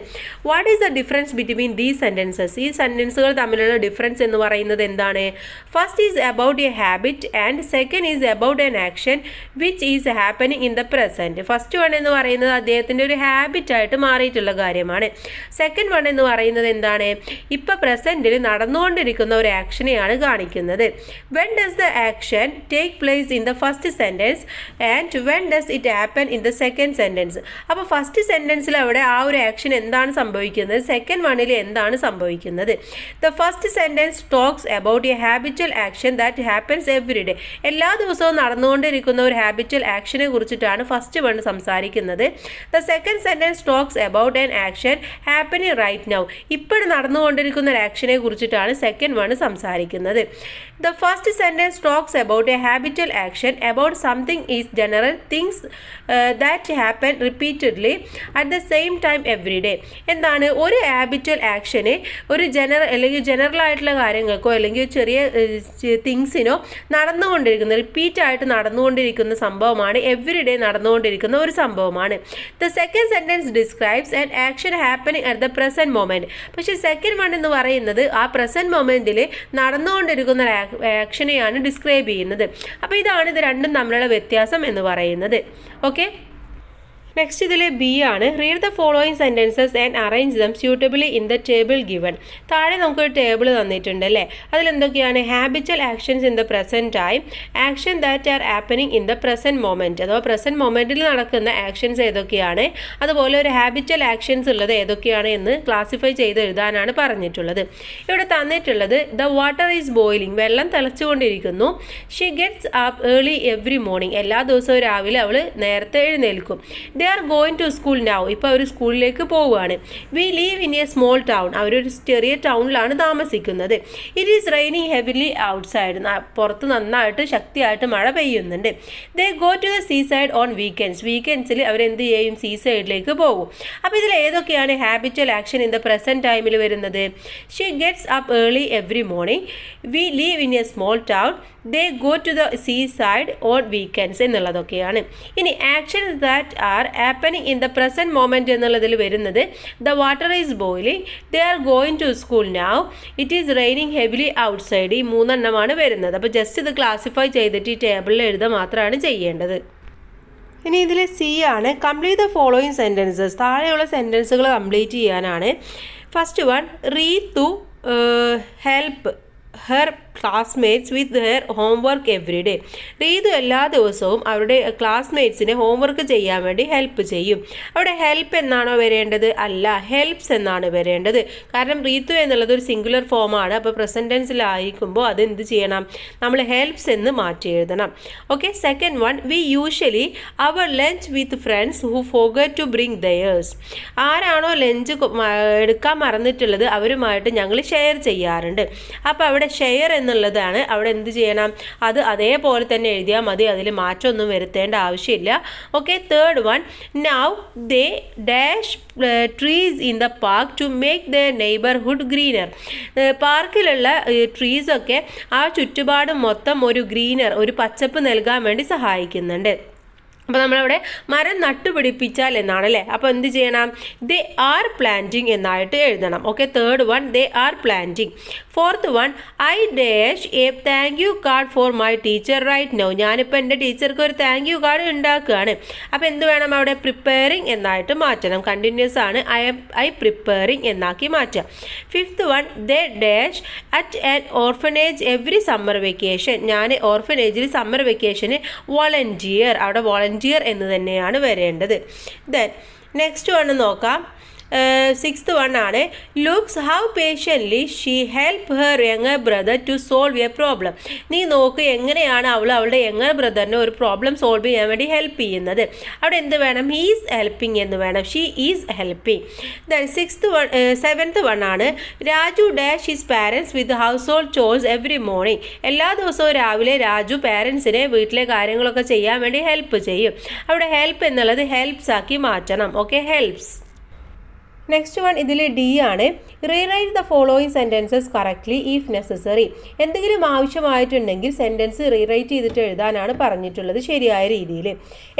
What is the difference between these sentences? ഈ സെൻറ്റൻസുകൾ തമ്മിലുള്ള ഡിഫറൻസ് എന്ന് പറയുന്നത് എന്താണ്? First is about A habit and second is about an action which is happening in the present. First one എന്ന് പറയുന്നത് അദ്ദേഹത്തിൻ്റെ ഒരു ഹാബിറ്റായിട്ട് മാറിയിട്ടുള്ള കാര്യമാണ്. സെക്കൻഡ് വൺ എന്ന് പറയുന്നത് എന്താണ്? ഇപ്പോൾ പ്രസൻറ്റിൽ നടന്നുകൊണ്ടിരിക്കുന്ന ഒരു ആക്ഷനെയാണ് കാണിക്കുന്നത്. When does the action take place in the first first sentence and when does it happen in the second sentence. അപ്പോൾ ഫസ്റ്റ് സെൻറ്റൻസിൽ അവിടെ ആ ഒരു ആക്ഷൻ എന്താണ് സംഭവിക്കുന്നത്, സെക്കൻഡ് വണ്ണിൽ എന്താണ് സംഭവിക്കുന്നത്. The first sentence talks about a habitual action that happens every day. എല്ലാ ദിവസവും നടന്നുകൊണ്ടിരിക്കുന്ന ഒരു ഹാബിച്വൽ ആക്ഷനെ കുറിച്ചിട്ടാണ് ഫസ്റ്റ് വൺ സംസാരിക്കുന്നത്. The second sentence talks about an action happening right now. ഇപ്പോഴും നടന്നുകൊണ്ടിരിക്കുന്ന ഒരു ആക്ഷനെ കുറിച്ചിട്ടാണ് സെക്കൻഡ് വൺ സംസാരിക്കുന്നത്. The first sentence talks about a habitual action about something is general things that happen repeatedly at the same time every day. എന്താണ് ഒരു habitual action ഒരു general ആയിട്ടുള്ള കാര്യങ്ങൾക്കോ അല്ലെങ്കിൽ ചെറിയ തിങ്സിനോ നടന്നുകൊണ്ടിരിക്കുന്ന റിപ്പീറ്റായിട്ട് നടന്നുകൊണ്ടിരിക്കുന്ന സംഭവമാണ്, എവറി ഡേ നടന്നുകൊണ്ടിരിക്കുന്ന ഒരു സംഭവമാണ്. The second sentence describes an action happening at the present moment. പക്ഷേ സെക്കൻഡ് വൺ എന്ന് പറയുന്നത് ആ പ്രസൻറ്റ് മൊമെൻറ്റിൽ നടന്നുകൊണ്ടിരിക്കുന്ന ആക്ഷനെയാണ് ഡിസ്ക്രൈബ് ചെയ്യുന്നത്. അപ്പോൾ ഇതാണ് ഇത് രണ്ടും തമ്മിലുള്ള വ്യത്യാസം എന്ന് പറയുന്നത്. ഓക്കെ, നെക്സ്റ്റ് ഇതിൽ ബി ആണ്. Read the following sentences and arrange them suitably in the table given. താഴെ നമുക്കൊരു ടേബിൾ തന്നിട്ടുണ്ട് അല്ലേ. അതിലെന്തൊക്കെയാണ് habitual actions in the present time, action that are happening in the present moment. അഥവാ പ്രസൻറ്റ് മൊമെൻറ്റിൽ നടക്കുന്ന ആക്ഷൻസ് ഏതൊക്കെയാണ്, അതുപോലെ ഒരു ഹാബിച്വൽ ആക്ഷൻസ് ഉള്ളത് ഏതൊക്കെയാണ് എന്ന് ക്ലാസിഫൈ ചെയ്ത് എഴുതാനാണ് പറഞ്ഞിട്ടുള്ളത്. ഇവിടെ തന്നിട്ടുള്ളത് ദ വാട്ടർ ഈസ് ബോയിലിംഗ്, വെള്ളം തിളച്ചുകൊണ്ടിരിക്കുന്നു. She gets up early every morning, എല്ലാ ദിവസവും രാവിലെ അവൾ നേരത്തെ എഴുന്നേൽക്കും. They are going to school now, ഇപ്പോൾ അവർ സ്കൂളിലേക്ക് പോവുകയാണ്. We live in a small town, അവരൊരു ചെറിയ ടൗണിലാണ് താമസിക്കുന്നത്. It is raining heavily outside, പുറത്ത് നന്നായിട്ട് ശക്തിയായിട്ട് മഴ പെയ്യുന്നുണ്ട്. They go to the seaside on weekends, വീക്കെൻഡ്സിൽ അവരെന്ത് ചെയ്യും, സീ സൈഡിലേക്ക് പോകും. അപ്പോൾ ഇതിൽ ഏതൊക്കെയാണ് habitual action in the present ടൈമിൽ വരുന്നത്? She gets up early every morning, we live in a small town, they go to the seaside on weekends എന്നുള്ളതൊക്കെയാണ്. ഇനി actions that are happening in the present moment എന്നുള്ളതിൽ വരുന്നത് the water is boiling, they are going to school now, it is raining heavily outside. ഈ മൂന്നെണ്ണമാണ് വരുന്നത്. അപ്പോൾ just ഇത് classify ചെയ്തിട്ട് ഈ ടേബിളിൽ എഴുതുക മാത്രമാണ് ചെയ്യേണ്ടത്. ഇനി ഇതിൽ സി ആണ്. Complete the following sentences. താഴെയുള്ള സെൻറ്റൻസുകൾ കംപ്ലീറ്റ് ചെയ്യാനാണ്. First one, Ritu help her classmates with her homework every day. Ritu എല്ലാ ദിവസവും അവരുടെ ക്ലാസ്മേറ്റ്സിനെ ഹോംവർക്ക് ചെയ്യാൻ വേണ്ടി ഹെൽപ്പ് ചെയ്യും. അവിടെ ഹെൽപ്പ് എന്നാണോ വരേണ്ടത്? അല്ല, ഹെൽപ്സ് എന്നാണ് വരേണ്ടത്. കാരണം റീതു എന്നുള്ളത് ഒരു സിംഗുലർ ഫോമാണ്. അപ്പോൾ പ്രസൻറ്റ് ടെൻസിലായിരിക്കുമ്പോൾ അത് എന്ത് ചെയ്യണം, നമ്മൾ ഹെൽപ്സ് എന്ന് മാറ്റി എഴുതണം. Okay, second one, we usually our lunch with friends who forget to bring theirs. ആരാണോ ലഞ്ച് എടുക്കാൻ മറന്നിട്ടുള്ളത് അവരുമായിട്ട് ഞങ്ങൾ ഷെയർ ചെയ്യാറുണ്ട്. അപ്പോൾ അവിടെ ഷെയർ എന്നുള്ളതാണ്. അവിടെ എന്ത് ചെയ്യണം, അത് അതേപോലെ തന്നെ എഴുതിയാൽ മതി, അതിൽ മാറ്റമൊന്നും വരുത്തേണ്ട ആവശ്യമില്ല. Okay, third one, now they dash trees in the park to make the neighbourhood greener. പാർക്കിലുള്ള ട്രീസൊക്കെ ആ ചുറ്റുപാട് മൊത്തം ഒരു പച്ചപ്പ് നൽകാൻ വേണ്ടി സഹായിക്കുന്നുണ്ട്. അപ്പോൾ നമ്മളവിടെ മരം നട്ടുപിടിപ്പിച്ചാൽ എന്നാണ് അല്ലേ. അപ്പോൾ എന്ത് ചെയ്യണം, ദേ ആർ പ്ലാന്റിങ് എന്നായിട്ട് എഴുതണം. Okay, third one, they are planting. Fourth one, I dash a thank you card for my teacher right now. ഞാനിപ്പോൾ എൻ്റെ ടീച്ചർക്ക് ഒരു താങ്ക് യു കാർഡ് ഉണ്ടാക്കുകയാണ്. അപ്പോൾ എന്ത് വേണം, അവിടെ പ്രിപ്പയറിങ് എന്നായിട്ട് മാറ്റണം. കണ്ടിന്യൂസ് ആണ്, ഐ പ്രിപ്പയറിങ് എന്നാക്കി മാറ്റാം. Fifth one, they dash at an orphanage every summer vacation. ഞാൻ ഓർഫനേജിൽ സമ്മർ വെക്കേഷന് വോളണ്ടിയർ, അവിടെ വോളണ്ടിയർ എന്ന് തന്നെയാണ് വരേണ്ടത്. ദെൻ നെക്സ്റ്റ് വൺ നോക്കാം. സിക്സ്ത് വൺ ആണ്, looks how patiently she help her younger brother to solve a problem. നീ നോക്ക് എങ്ങനെയാണ് അവളുടെ യങ്ങർ ബ്രദറിനെ ഒരു പ്രോബ്ലം സോൾവ് ചെയ്യാൻ വേണ്ടി ഹെൽപ്പ് ചെയ്യുന്നത്. അവിടെ എന്ത് വേണം, ഹീസ് ഹെൽപ്പിംഗ് എന്ന് വേണം, she is helping. Then seventh one ആണ്, രാജു ഡാഷ് ഹിസ് പാരൻസ് വിത്ത് house hold Tchorz every morning. എല്ലാ ദിവസവും രാവിലെ രാജു പാരൻസിനെ വീട്ടിലെ കാര്യങ്ങളൊക്കെ ചെയ്യാൻ വേണ്ടി ഹെൽപ്പ് ചെയ്യും. അവിടെ ഹെൽപ്പ് എന്നുള്ളത് ഹെൽപ്സ് ആക്കി മാറ്റണം. Okay, helps. നെക്സ്റ്റ് വൺ ഇതിൽ ഡി ആണ്. Rewrite the following sentences correctly if necessary. എന്തെങ്കിലും ആവശ്യമായിട്ടുണ്ടെങ്കിൽ സെൻറ്റൻസ് റീറൈറ്റ് ചെയ്തിട്ട് എഴുതാനാണ് പറഞ്ഞിട്ടുള്ളത് ശരിയായ രീതിയിൽ.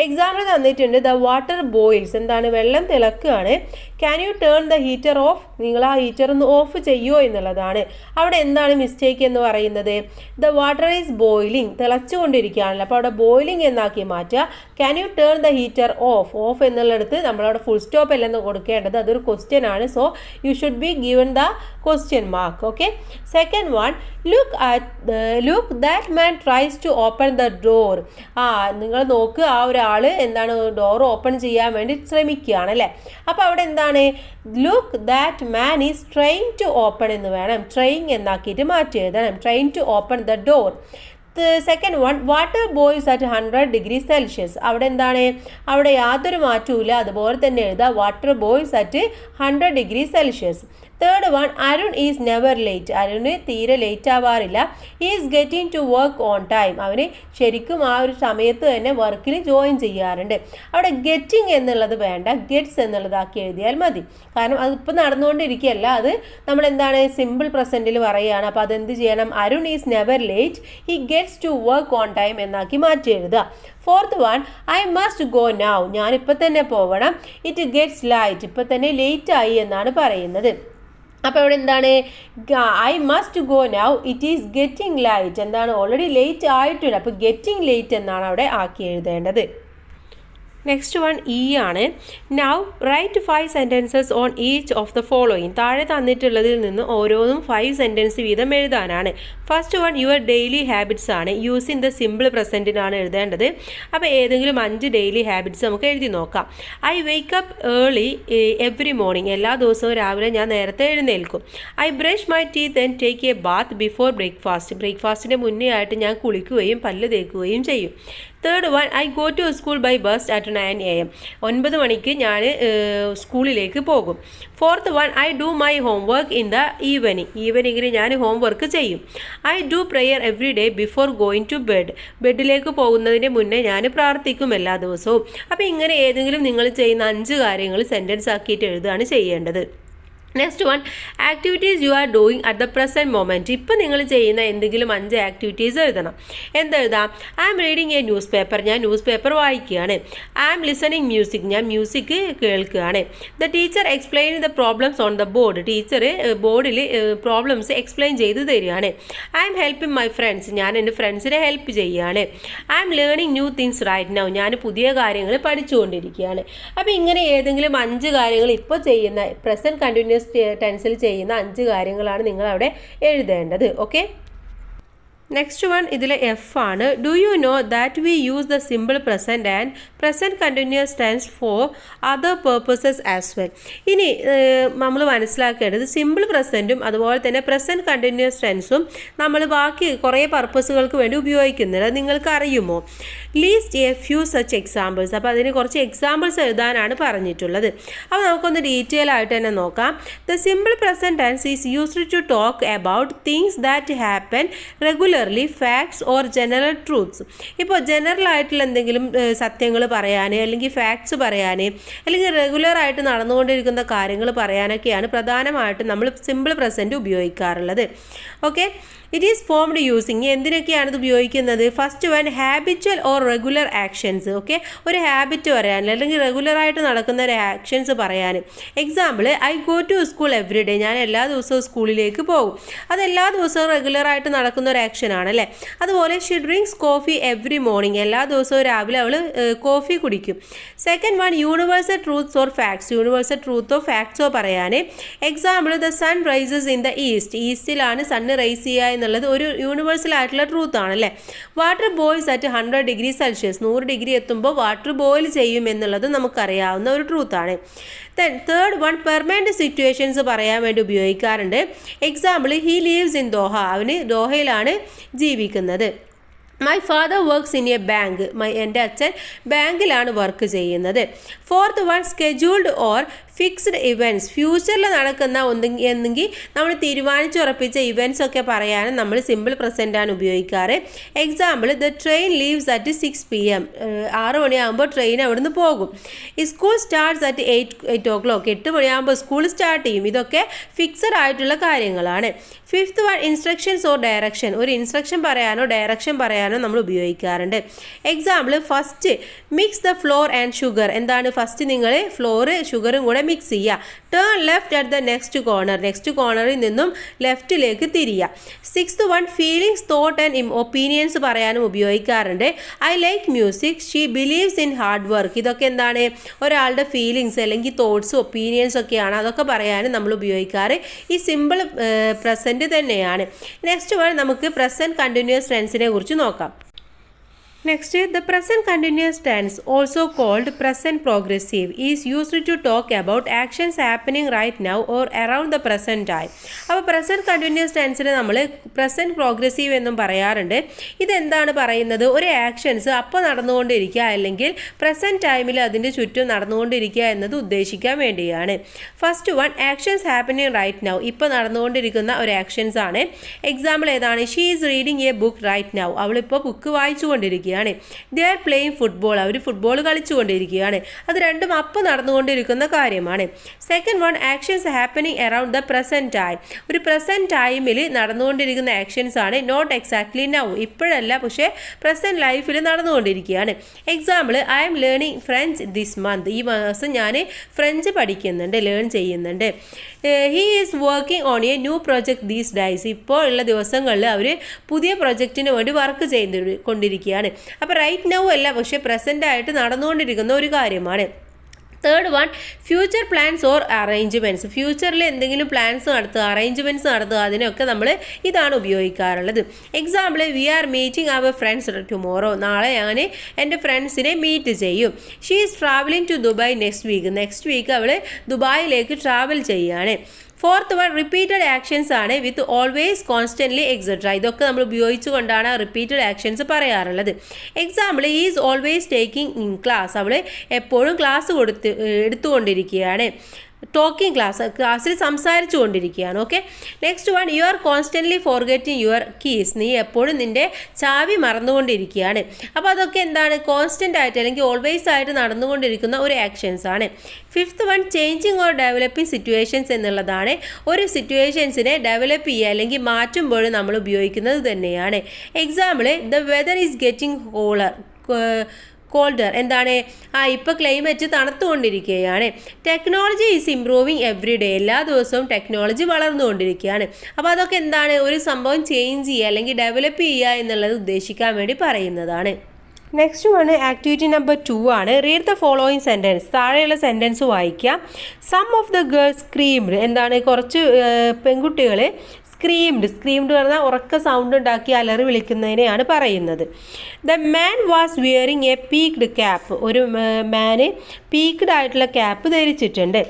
എക്സാമ്പിൾ തന്നിട്ടുണ്ട്, ദ വാട്ടർ ബോയിൽസ്, എന്താണ്, വെള്ളം തിളക്കുകയാണ്. Can you turn the heater off? നിങ്ങൾ ആ ഹീറ്റർ ഒന്ന് ഓഫ് ചെയ്യുമോ എന്നുള്ളതാണ്. അവിടെ എന്താണ് മിസ്റ്റേക്ക് എന്ന് പറയുന്നത്? ദ വാട്ടർ ഈസ് ബോയിലിംഗ്, തിളച്ചുകൊണ്ടിരിക്കുകയാണല്ലോ. അപ്പോൾ അവിടെ ബോയിലിംഗ് എന്നാക്കി മാറ്റുക. Can you turn the heater off? Off എന്നുള്ളിടത്ത് നമ്മളവിടെ ഫുൾ സ്റ്റോപ്പ് അല്ലെന്ന് കൊടുക്കേണ്ടത്, അതൊരു ക്വസ്റ്റ്യൻ ആണ്. So you should be given the question mark. Okay. Second one, look that man tries to open the door. നിങ്ങൾ നോക്ക്, ആ ഒരാൾ എന്താണ് ഡോർ ഓപ്പൺ ചെയ്യാൻ വേണ്ടി ശ്രമിക്കുകയാണ് അല്ലേ. അപ്പോൾ അവിടെ എന്താണ്? Look that man is trying to open എന്ന് വേണം, ട്രൈങ് എന്നാക്കിയിട്ട് മാറ്റി എഴുതണം. Trying to open the door. Second one, water boys at 100°C. അവിടെ എന്താണ്? അവിടെ യാതൊരു മാറ്റവും ഇല്ല, അതുപോലെ തന്നെ എഴുതാം, water boys at 100°C. Third one, Arun is never late. Arun തീരെ ലേറ്റ് ആവാറില്ല. Is getting to work on time. അവന് ശരിക്കും ആ ഒരു സമയത്ത് തന്നെ വർക്കിൽ ജോയിൻ ചെയ്യാറുണ്ട്. അവിടെ ഗെറ്റിംഗ് എന്നുള്ളത് വേണ്ട, ഗെറ്റ്സ് എന്നുള്ളതാക്കി എഴുതിയാൽ മതി. കാരണം അതിപ്പോൾ നടന്നുകൊണ്ടിരിക്കുകയല്ല, അത് നമ്മൾ എന്താണ് സിമ്പിൾ പ്രസൻറ്റിൽ പറയുകയാണ്. അപ്പോൾ അതെന്ത് ചെയ്യണം? Arun is never late, he gets to work on time എന്നാക്കി മാറ്റി എഴുതുക. Fourth one, I must go now. ഞാനിപ്പോൾ തന്നെ പോകണം. It gets late. ഇപ്പോൾ തന്നെ ലേറ്റ് ആയി എന്നാണ് പറയുന്നത്. അപ്പോൾ ഇവിടെ എന്താണ്? I must go now, it is getting late. എന്താണ്? ഓൾറെഡി ലേറ്റ് ആയിട്ടുണ്ട്. അപ്പോൾ ഗെറ്റിംഗ് ലേറ്റ് എന്നാണ് അവിടെ ആക്കി എഴുതേണ്ടത്. നെക്സ്റ്റ് വൺ ഇ ആണ്. Now write 5 sentences on each of the following. താഴെ തന്നിട്ടുള്ളതിൽ നിന്ന് ഓരോന്നും 5 സെൻറ്റൻസ് വീതം എഴുതാനാണ്. First one your daily habits ആണ്. യൂസിങ് ദ സിമ്പിൾ പ്രസൻറ്റിനാണ് എഴുതേണ്ടത്. അപ്പോൾ ഏതെങ്കിലും 5 ഡെയിലി ഹാബിറ്റ്സ് നമുക്ക് എഴുതി നോക്കാം. I wake up early every morning. എല്ലാ ദിവസവും രാവിലെ ഞാൻ നേരത്തെ എഴുന്നേൽക്കും. I brush my teeth and take a bath before breakfast. ബ്രേക്ക്ഫാസ്റ്റിൻ്റെ മുന്നേ ആയിട്ട് ഞാൻ കുളിക്കുകയും പല്ല് തേക്കുകയും ചെയ്യും. Third one, I go to school by bus at 9 AM. 9 മണിക്ക് ഞാൻ സ്കൂളിലേക്ക് പോകും. Fourth one, I do my homework in the evening. ഈവനിങ്ങിൽ ഞാൻ ഹോംവർക്ക് ചെയ്യും. I do prayer every day before going to bed. ബെഡിലേക്ക് പോകുന്നതിന് മുന്നേ ഞാൻ പ്രാർത്ഥിക്കും എല്ലാ ദിവസവും. അപ്പോൾ ഇങ്ങനെ ഏതെങ്കിലും നിങ്ങൾ ചെയ്യുന്ന 5 കാര്യങ്ങൾ സെൻറ്റൻസ് ആക്കിയിട്ട് എഴുതുകയാണ് ചെയ്യേണ്ടത്. Next one, activities you are doing at the present moment. ഇപ്പം നിങ്ങൾ ചെയ്യുന്ന എന്തെങ്കിലും 5 ആക്ടിവിറ്റീസ് എഴുതണം. എന്തെഴുതാം? I am reading a newspaper. ഞാൻ ന്യൂസ് പേപ്പർ വായിക്കുകയാണ്. I am listening music. ഞാൻ മ്യൂസിക് കേൾക്കുകയാണ്. The teacher explain the problems on the board. Teacher ബോർഡിൽ പ്രോബ്ലംസ് എക്സ്പ്ലെയിൻ ചെയ്ത് തരികയാണ്. I am helping my friends. ഞാൻ എൻ്റെ ഫ്രണ്ട്സിനെ ഹെൽപ്പ് ചെയ്യുകയാണ്. I am learning new things right now. ഞാൻ പുതിയ കാര്യങ്ങൾ പഠിച്ചുകൊണ്ടിരിക്കുകയാണ്. അപ്പോൾ ഇങ്ങനെ ഏതെങ്കിലും 5 കാര്യങ്ങൾ ഇപ്പോൾ ചെയ്യുന്ന പ്രസൻറ്റ് കണ്ടിന്യൂസ് ടെൻസിൽ ചെയ്യുന്ന 5 കാര്യങ്ങളാണ് നിങ്ങൾ അവിടെ എഴുതേണ്ടത്. ഓക്കെ. നെക്സ്റ്റ് വൺ ഇതിലെ എഫ് ആണ്. Do you know that we use the simple present and present continuous tense for other purposes as well. ഇനി നമ്മൾ മനസ്സിലാക്കേണ്ടത് സിമ്പിൾ പ്രസൻറ്റും അതുപോലെ തന്നെ പ്രസൻറ്റ് കണ്ടിന്യൂസ് ടെൻസും നമ്മൾ ബാക്കി കുറേ പർപ്പസുകൾക്ക് വേണ്ടി ഉപയോഗിക്കുന്നുണ്ട്. നിങ്ങൾക്ക് അറിയുമോ? Least A few such examples. അപ്പോൾ അതിന് കുറച്ച് എക്സാമ്പിൾസ് എഴുതാനാണ് പറഞ്ഞിട്ടുള്ളത്. അപ്പോൾ നമുക്കൊന്ന് ഡീറ്റെയിൽ ആയിട്ട് തന്നെ നോക്കാം. The simple present tense is used to talk about things that happen regularly, facts or general truths. ഇപ്പോൾ ജനറൽ ആയിട്ടുള്ള എന്തെങ്കിലും സത്യങ്ങൾ പറയാൻ, അല്ലെങ്കിൽ ഫാക്ട്സ് പറയാൻ, അല്ലെങ്കിൽ റെഗുലറായിട്ട് നടന്നുകൊണ്ടിരിക്കുന്ന കാര്യങ്ങൾ പറയാനൊക്കെയാണ് പ്രധാനമായിട്ടും നമ്മൾ സിമ്പിൾ പ്രസൻറ്റ് ഉപയോഗിക്കാറുള്ളത്. Okay. It is formed using. എന്തിനൊക്കെയാണ് ഇത് ഉപയോഗിക്കുന്നത്? First one, habitual or regular actions. Okay. ഒരു ഹാബിറ്റ് പറയാൻ, അല്ലെങ്കിൽ റെഗുലറായിട്ട് നടക്കുന്ന ഒരു ആക്ഷൻസ് പറയാൻ. Example, I go to school every day. ഞാൻ എല്ലാ ദിവസവും സ്കൂളിലേക്ക് പോകും. അത് എല്ലാ ദിവസവും റെഗുലറായിട്ട് നടക്കുന്ന ഒരു ആക്ഷൻ ആണല്ലേ. അതുപോലെ she drinks coffee every morning. എല്ലാ ദിവസവും രാവിലെ അവൾ കോഫി കുടിക്കും. Second one, universal truths or facts. Universal ട്രൂത്തോ ഫാക്ട്സോ പറയാൻ. Example, the sun rises in the east. ഈസ്റ്റിലാണ് സണ്ണ് റൈസ് ചെയ്യുക എന്നുള്ളത് ഒരു യൂണിവേഴ്സൽ ആയിട്ടുള്ള ട്രൂത്ത് ആണല്ലേ. Water boils at 100°C. 100 degree എത്തുമ്പോൾ വാട്ടർ ബോയിൽ ചെയ്യും എന്നുള്ളത് നമുക്കറിയാവുന്ന ഒരു ട്രൂത്താണ്. തേർഡ് വൺ, പെർമനൻറ്റ് സിറ്റുവേഷൻസ് പറയാൻ വേണ്ടി ഉപയോഗിക്കാറുണ്ട്. Example, he lives in Doha. അവന് ദോഹയിലാണ് ജീവിക്കുന്നത്. My father works in A bank. എൻ്റെ അച്ഛൻ ബാങ്കിലാണ് വർക്ക് ചെയ്യുന്നത്. Fourth one, scheduled or fixed events. ഫ്യൂച്ചറിൽ നടക്കുന്ന എന്നെങ്കിൽ നമ്മൾ തീരുമാനിച്ചുറപ്പിച്ച ഇവൻറ്റ്സ് ഒക്കെ പറയാനും നമ്മൾ സിമ്പിൾ പ്രസൻറ്റാണ് ഉപയോഗിക്കാറ്. Example, the train leaves at 6 PM. 6 മണിയാകുമ്പോൾ ട്രെയിൻ അവിടുന്ന് പോകും. ഈ സ്കൂൾ സ്റ്റാർട്ട്സ് അറ്റ് 8 o'clock. 8 മണിയാകുമ്പോൾ സ്കൂൾ സ്റ്റാർട്ട് ചെയ്യും. ഇതൊക്കെ ഫിക്സഡ് ആയിട്ടുള്ള കാര്യങ്ങളാണ്. Fifth one, instructions or direction. ഒരു ഇൻസ്ട്രക്ഷൻ പറയാനോ ഡയറക്ഷൻ പറയാനോ നമ്മൾ ഉപയോഗിക്കാറുണ്ട്. Example, first mix the flour and sugar. എന്താണ്? ഫസ്റ്റ് നിങ്ങൾ ഫ്ലോർ ഷുഗറും കൂടെ മിക്സ് ചെയ്യുക. Turn left at the next corner, next കോർണറിൽ നിന്നും ലെഫ്റ്റിലേക്ക് തിരിയുക. 6th one feelings, thought and opinions പറയാനും ഉപയോഗിക്കാറുണ്ട്. I like music, she believes in hard work. ഇതൊക്കെ എന്താണ്, ഒരാളുടെ ഫീലിങ്സ് അല്ലെങ്കിൽ തോട്ട്സ് ഒപ്പീനിയൻസ് ഒക്കെയാണ്. അതൊക്കെ പറയാനും നമ്മൾ ഉപയോഗിക്കാറ് ഈ സിമ്പിൾ പ്രസൻറ്റ് തന്നെയാണ്. നെക്സ്റ്റ് വൺ നമുക്ക് പ്രസൻറ്റ് കണ്ടിന്യൂസ് ടെൻസിനെ കുറിച്ച് നോക്കാം. Next, the present continuous tense, also called present progressive, is used to talk about actions happening right now or around the present time. അപ്പോൾ പ്രസൻറ്റ് കണ്ടിന്യൂസ് ടെൻസിൽ നമ്മൾ present progressive എന്നും പറയാറുണ്ട്. ഇതെന്താണ് പറയുന്നത്, ഒരു ആക്ഷൻസ് അപ്പോൾ നടന്നുകൊണ്ടിരിക്കുക അല്ലെങ്കിൽ പ്രസൻറ്റ് ടൈമിൽ അതിൻ്റെ ചുറ്റും നടന്നുകൊണ്ടിരിക്കുക എന്നത് ഉദ്ദേശിക്കാൻ വേണ്ടിയാണ്. First one, actions happening right now, ഇപ്പോൾ നടന്നുകൊണ്ടിരിക്കുന്ന ഒരു ആക്ഷൻസ് ആണ്. എക്സാമ്പിൾ ഏതാണ്, she is reading a book right now, അവളിപ്പോൾ ബുക്ക് വായിച്ചുകൊണ്ടിരിക്കുകയാണ്. ദേ ആർ പ്ലേയിങ് ഫുട്ബോൾ, അവർ ഫുട്ബോൾ കളിച്ചുകൊണ്ടിരിക്കുകയാണ്. അത് രണ്ടും അപ്പം നടന്നുകൊണ്ടിരിക്കുന്ന കാര്യമാണ്. Second one, actions happening around the present time, ഒരു പ്രസൻറ്റ് ടൈമിൽ നടന്നുകൊണ്ടിരിക്കുന്ന ആക്ഷൻസ് ആണ്. നോട്ട് എക്സാക്ട്ലി നൗ, ഇപ്പോഴല്ല പക്ഷേ പ്രസൻറ്റ് ലൈഫിൽ നടന്നുകൊണ്ടിരിക്കുകയാണ്. Example, I M learning French this month, ഈ മാസം ഞാൻ ഫ്രഞ്ച് പഠിക്കുന്നുണ്ട്, ലേൺ ചെയ്യുന്നുണ്ട്. He is working on A new project these days, ഇപ്പോൾ ഉള്ള ദിവസങ്ങളിൽ അവർ പുതിയ പ്രൊജക്റ്റിന് വേണ്ടി വർക്ക് ചെയ്തുകൊണ്ടിരിക്കുകയാണ്. അപ്പോൾ റൈറ്റ് നൗ അല്ല പക്ഷേ പ്രസൻ്റ് ആയിട്ട് നടന്നുകൊണ്ടിരിക്കുന്ന ഒരു കാര്യമാണ്. Third one, future plans or arrangements, ഫ്യൂച്ചറിൽ എന്തെങ്കിലും പ്ലാൻസ് നടത്തുക, അറേഞ്ച്മെൻറ്റ്സ് നടത്തുക, അതിനൊക്കെ നമ്മൾ ഇതാണ് ഉപയോഗിക്കാറുള്ളത്. Example, we are meeting our friends tomorrow, നാളെ ഞാൻ എൻ്റെ ഫ്രണ്ട്സിനെ മീറ്റ് ചെയ്യും. She is travelling to Dubai next week അവൾ ദുബായിലേക്ക് ട്രാവൽ ചെയ്യുകയാണ്. ഫോർത്ത് വൺ, റിപ്പീറ്റഡ് ആക്ഷൻസ് ആണ്. വിത്ത് ഓൾവേസ്, കോൺസ്റ്റൻ്റ്ലി, എക്സെട്ര, ഇതൊക്കെ നമ്മൾ ഉപയോഗിച്ചുകൊണ്ടാണ് റിപ്പീറ്റഡ് ആക്ഷൻസ് പറയാറുള്ളത്. Example, is always taking in class, അവൾ എപ്പോഴും ക്ലാസ് എടുത്തുകൊണ്ടിരിക്കുകയാണ്. ടോക്കിംഗ് ക്ലാസ്സിൽ സംസാരിച്ചു കൊണ്ടിരിക്കുകയാണ്. Okay, next one, you are constantly forgetting your keys, നീ എപ്പോഴും നിൻ്റെ ചാവി മറന്നുകൊണ്ടിരിക്കുകയാണ്. അപ്പോൾ അതൊക്കെ എന്താണ്, കോൺസ്റ്റൻ്റ് ആയിട്ട് അല്ലെങ്കിൽ ഓൾവേസ് ആയിട്ട് നടന്നുകൊണ്ടിരിക്കുന്ന ഒരു ആക്ഷൻസ് ആണ്. Fifth one, changing or developing situations എന്നുള്ളതാണ്. ഒരു സിറ്റുവേഷൻസിനെ ഡെവലപ്പ് ചെയ്യുക അല്ലെങ്കിൽ മാറ്റുമ്പോൾ നമ്മൾ ഉപയോഗിക്കുന്നത് തന്നെയാണ്. Example, the weather is getting colder, എന്താണ്, ഇപ്പോൾ ക്ലൈമറ്റ് തണുത്തുകൊണ്ടിരിക്കുകയാണ്. Technology is improving every day, എല്ലാ ദിവസവും ടെക്നോളജി വളർന്നുകൊണ്ടിരിക്കുകയാണ്. അപ്പോൾ അതൊക്കെ എന്താണ്, ഒരു സംഭവം ചേഞ്ച് ചെയ്യുക അല്ലെങ്കിൽ ഡെവലപ്പ് ചെയ്യുക എന്നുള്ളത് ഉദ്ദേശിക്കാൻ വേണ്ടി പറയുന്നതാണ്. നെക്സ്റ്റ് വൺ ആക്ടിവിറ്റി നമ്പർ 2 ആണ്. റീഡ് ദ ഫോളോയിങ് സെൻറ്റൻസ്, താഴെയുള്ള സെൻറ്റൻസ് വായിക്കുക. Some of the girls screamed, എന്താണ്, കുറച്ച് പെൺകുട്ടികൾ സ്ക്രീംഡ് പറഞ്ഞാൽ ഉറക്ക സൗണ്ട് ഉണ്ടാക്കി അലറി വിളിക്കുന്നതിനെയാണ് പറയുന്നത്. The man was wearing a peaked cap, ഒരു മാന് പീക്ഡ് ആയിട്ടുള്ള ക്യാപ്പ് ധരിച്ചിട്ടുണ്ട്.